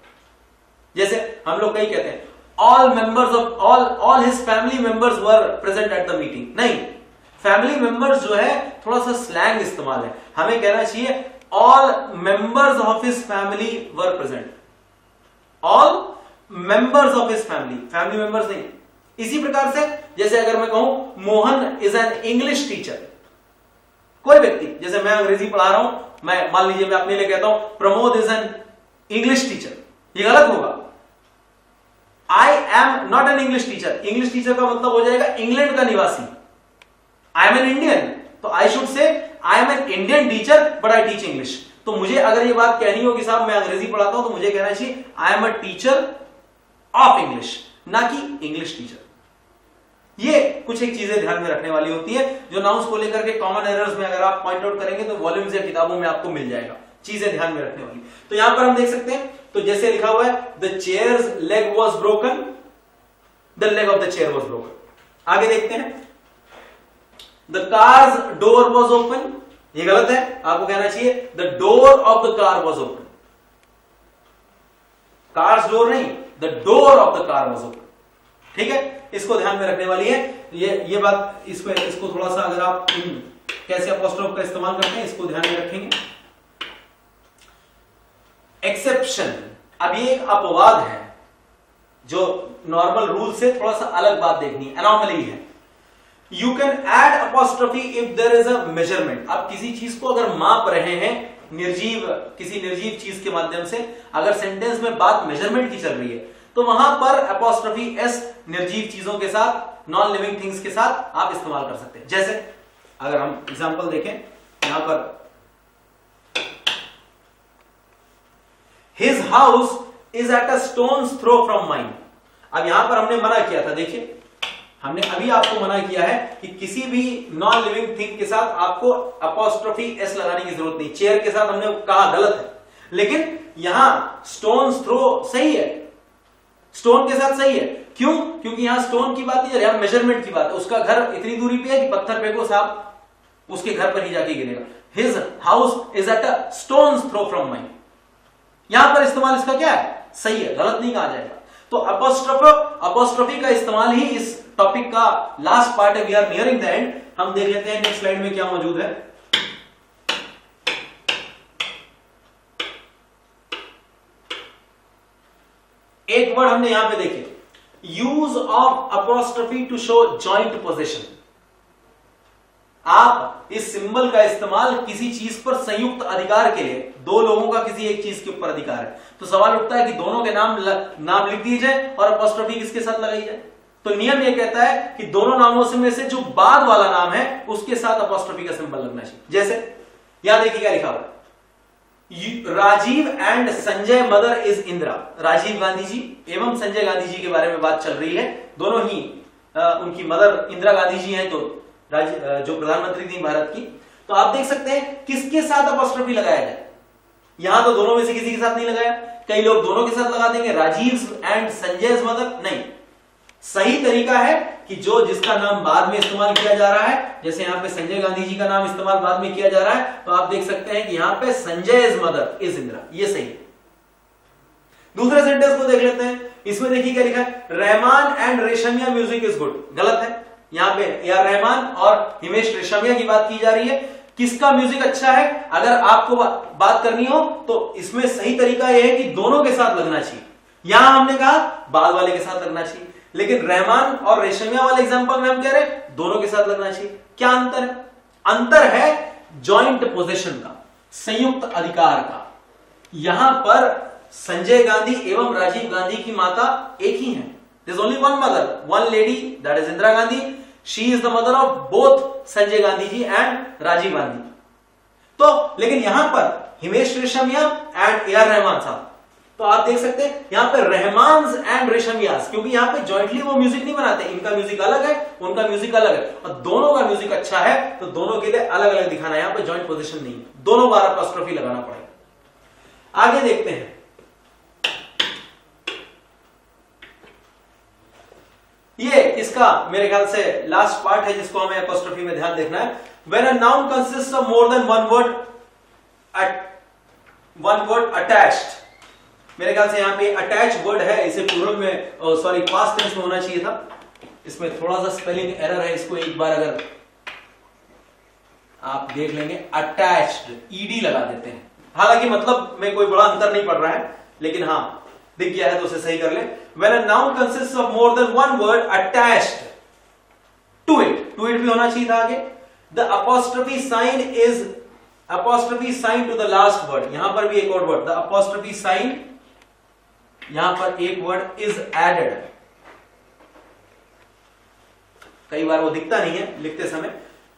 जैसे हम लोग कई कहते हैं all members of all his family members were present at the meeting. नहीं, फैमिली मेंबर्स जो है थोड़ा सा स्लैंग इस्तेमाल है, हमें कहना चाहिए all members of his family were present. All members of his family members नहीं। इसी प्रकार से जैसे अगर मैं कहूं Mohan is an English teacher, कोई व्यक्ति, जैसे मैं अंग्रेजी पढ़ा रहा हूं, मैं मान लीजिए मैं अपने लिए कहता हूं Pramod is an English teacher, ये गलत होगा। I am not an English teacher, English teacher का मतलब हो जाएगा इंग्लैंड का निवासी। आई एम एन इंडियन, तो I should say I am an Indian teacher but I teach English. तो मुझे अगर ये बात कहनी हो कि साहब मैं अंग्रेजी पढ़ाता हूं, तो मुझे कहना चाहिए I am a teacher of English, ना कि इंग्लिश टीचर। ये कुछ एक चीजें ध्यान में रखने वाली होती है, जो नाउन्स को लेकर के कॉमन एरर्स में अगर आप पॉइंट आउट करेंगे तो वॉल्यूम्स या किताबों में आपको मिल जाएगा, चीजें ध्यान में रखने वाली। तो यहां पर हम देख सकते हैं, तो जैसे लिखा हुआ है the chair's leg was broken, the leg of the chair was broken. आगे देखते हैं the car's door was open, ये गलत है, आपको कहना चाहिए the door of the car was open. Car's door नहीं, the door of the car was open. ठीक है, इसको ध्यान में रखने वाली है ये बात। इसको थोड़ा सा अगर आप कैसे अपॉस्ट्रोफ का इस्तेमाल करते हैं इसको ध्यान में रखेंगे। एक्सेप्शन, अब ये एक अपवाद है, जो नॉर्मल रूल से थोड़ा सा अलग बात देखनी, एनॉमली है। You can add apostrophe if there is a measurement. आप किसी चीज को अगर माप रहे हैं, किसी निर्जीव चीज के माध्यम से, अगर सेंटेंस में बात मेजरमेंट की चल रही है, तो वहां पर अपॉस्ट्रोफी S निर्जीव चीजों के साथ, नॉन लिविंग थिंग्स के साथ आप इस्तेमाल कर सकते हैं। जैसे अगर हम एग्जांपल देखें यहां पर, his house is at a stone's throw from mine. अब यहां पर हमने मना किया था, देखिए हमने अभी आपको मना किया है कि किसी भी नॉन लिविंग थिंग के साथ आपको अपॉस्ट्रोफी एस लगाने की जरूरत नहीं। चेयर के साथ हमने कहा गलत है, लेकिन यहां स्टोन्स थ्रो सही है, स्टोन के साथ सही है। क्यों? क्योंकि यहां स्टोन की बात नहीं, यहां मेजरमेंट की बात है। उसका घर इतनी दूरी पे है कि पत्थर फेंको साहब उसके घर पर ही जाके गिरेगा। His house is at a stone's throw from my, यहां पर इस्तेमाल इसका क्या है, सही है, गलत नहीं कहा जाएगा। तो अपॉस्ट्रोफी का इस्तेमाल ही इस टॉपिक का लास्ट पार्ट है। We are nearing the end. हम देख लेते हैं नेक्स्ट स्लाइड में क्या मौजूद है। एक वर्ड हमने यहां पे देखे, use of apostrophe to show joint position. आप इस सिंबल का इस्तेमाल किसी चीज पर संयुक्त अधिकार के लिए, दो लोगों का किसी एक चीज के ऊपर अधिकार है, तो सवाल उठता है कि दोनों के नाम लिख दिए जाए और अपॉस्ट्रोफी किसके साथ लगाई जाए। तो नियम यह कहता है कि दोनों नामों में से जो बाद वाला नाम है उसके साथ अपॉस्ट्रोफी का सिंबल लगना चाहिए। जैसे यहां देखिए क्या लिखा हुआ है, Rajiv and Sanjay mother is Indira. Rajiv Gandhi ji एवं संजय गांधी जी के बारे में बात चल रही है। दोनों ही उनकी मदर इंदिरा गांधी जी हैं, तो जो प्रधानमंत्री थी भारत की। तो आप देख सकते हैं किसके साथ अपॉस्ट्रोफी लगाया जाए। यहां तो दोनों में से किसी के साथ नहीं लगाया, कई लोग दोनों के साथ लगा देंगे, राजीव एंड संजय मदर। नहीं, सही तरीका है कि जो जिसका नाम बाद में इस्तेमाल किया जा रहा है, जैसे यहां पे संजय गांधी जी का नाम इस्तेमाल बाद में किया जा रहा है, तो आप देख सकते हैं कि यहां पे संजय मदर इज इंदिरा, ये सही है। दूसरे सेंटेंस को देख लेते हैं। इसमें देखिए क्या लिखा है, Rahman and Reshammiya music is good. गलत है, यहां पे ए.आर. रहमान और हिमेश रेशमिया की बात की जा रही है। किसका म्यूजिक अच्छा है अगर आपको बात करनी हो तो इसमें सही तरीका यह है कि दोनों के साथ लगना चाहिए। यहां हमने कहा बाद वाले के साथ लगना चाहिए, लेकिन रहमान और रेशमिया वाले एग्जांपल में हम कह रहे हैं दोनों के साथ लगना चाहिए। क्या अंतर है? अंतर है जॉइंट पोजीशन का, संयुक्त अधिकार का। यहां पर संजय गांधी एवं राजीव गांधी की माता एक ही है। There's only one mother, one lady, that is Indira Gandhi. She is the mother of both Sanjay Gandhi ji and Rajiv Gandhi. तो लेकिन यहां पर हिमेश रेशमिया एंड ए.आर. रहमान साहब, तो आप देख सकते हैं यहां पे रहमान्स एंड रेशमियास, क्योंकि यहां पे जॉइंटली वो म्यूजिक नहीं बनाते, इनका म्यूजिक अलग है, उनका म्यूजिक अलग है, और दोनों का म्यूजिक अच्छा है तो दोनों के लिए अलग अलग दिखाना है। यहां पे जॉइंट पोजीशन नहीं है, दोनों बार अपॉस्ट्रोफी लगाना पड़ेगा। आगे देखते हैं। ये इसका मेरे ख्याल से लास्ट पार्ट है जिसको हमें अपॉस्ट्रोफी में ध्यान देखना है। When a noun consists of more than one word attached, मेरे ख्याल से यहां पे अटैच वर्ड है, इसे प्लूरल में सॉरी पास्ट टेंस में होना चाहिए था। इसमें थोड़ा सा स्पेलिंग एरर है, इसको एक बार अगर आप देख लेंगे, अटैच्ड ईडी लगा देते हैं। हालांकि मतलब में कोई बड़ा अंतर नहीं पड़ रहा है, लेकिन हाँ दिख गया है तो उसे सही कर ले। When a noun consists of more than one word attached to it भी होना चाहिए था आगे। The apostrophe sign to the last word, यहां पर भी एक और वर्ड, the apostrophe sign, यहां पर एक वर्ड is added। कई बार वो दिखता नहीं है लिखते समय।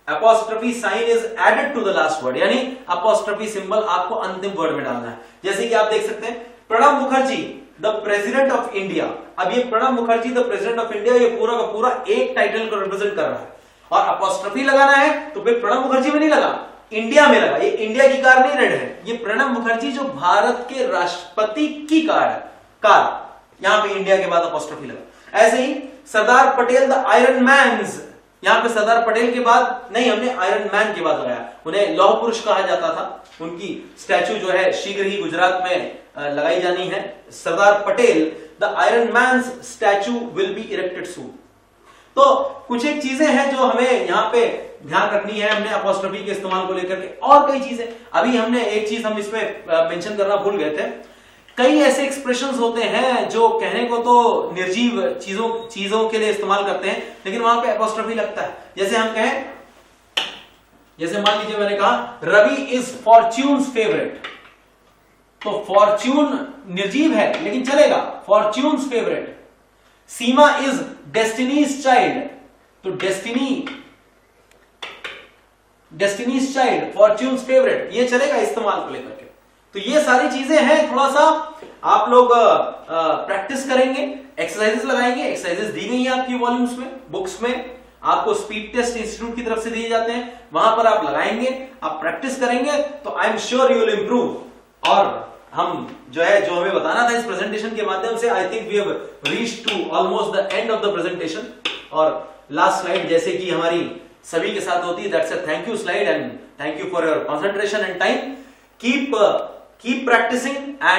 apostrophe sign is added to the last word, यानी apostrophe सिंबल आपको अंतिम वर्ड में डालना है। जैसे कि आप देख सकते हैं Pranab Mukherjee the president of India. अब ये Pranab Mukherjee the president of India, ये पूरा का पूरा एक टाइटल को रिप्रेजेंट कर रहा है, और अपॉस्ट्रोफी लगाना है तो फिर प्रणब मुखर्जी में नहीं लगा, इंडिया में लगा। ये इंडिया की कार नहीं रेड है, ये प्रणब मुखर्जी जो भारत के राष्ट्रपति की कार है, कार, यहां पे इंडिया के बाद अपॉस्ट्रोफी लगा। ऐसे ही सरदार पटेल द आयरन मैन्स, यहां पे सरदार पटेल के बाद नहीं, हमने आयरन मैन के बाद लगाया। उन्हें लौह पुरुष कहा जाता था, उनकी स्टैचू जो है शीघ्र ही गुजरात में लगाई जानी है। Sardar Patel the iron man's statue will be erected soon. तो कुछ एक चीजें हैं जो हमें यहां पे ध्यान रखनी है, हमने अपॉस्ट्रोफी के इस्तेमाल को लेकर के, और कई चीजें। अभी हमने एक चीज हम इसमें मेंशन करना भूल गए थे, कई ऐसे एक्सप्रेशंस होते हैं जो कहने को तो निर्जीव चीजों के लिए इस्तेमाल करते हैं, लेकिन वहां पे अपॉस्ट्रोफी लगता है। जैसे हम कहें, जैसे मान लीजिए मैंने कहा रवि इज फॉर्च्यून्स फेवरेट, तो फॉर्च्यून निर्जीव है लेकिन चलेगा, fortune's favourite. Seema is destiny's child, तो डेस्टिनीज चाइल्ड, फॉर्च्यून्स फेवरेट, ये चलेगा इस्तेमाल को लेकर के। तो ये सारी चीजें हैं, थोड़ा सा आप लोग प्रैक्टिस करेंगे, एक्सरसाइजेस लगाएंगे। एक्सरसाइजेस दी गई है आपकी वॉल्यूम्स में, बुक्स में, आपको स्पीड टेस्ट इंस्टीट्यूट की तरफ से दिए जाते हैं, वहां पर आप लगाएंगे, आप प्रैक्टिस करेंगे तो I am sure you will improve. और हम जो हमें बताना था इस प्रेजेंटेशन के माध्यम से, I think we have reached to almost the end of the presentation. और लास्ट स्लाइड जैसे कि हमारी सभी के साथ होती है, that's a thank you slide, and thank you for your concentration and time. Keep practising and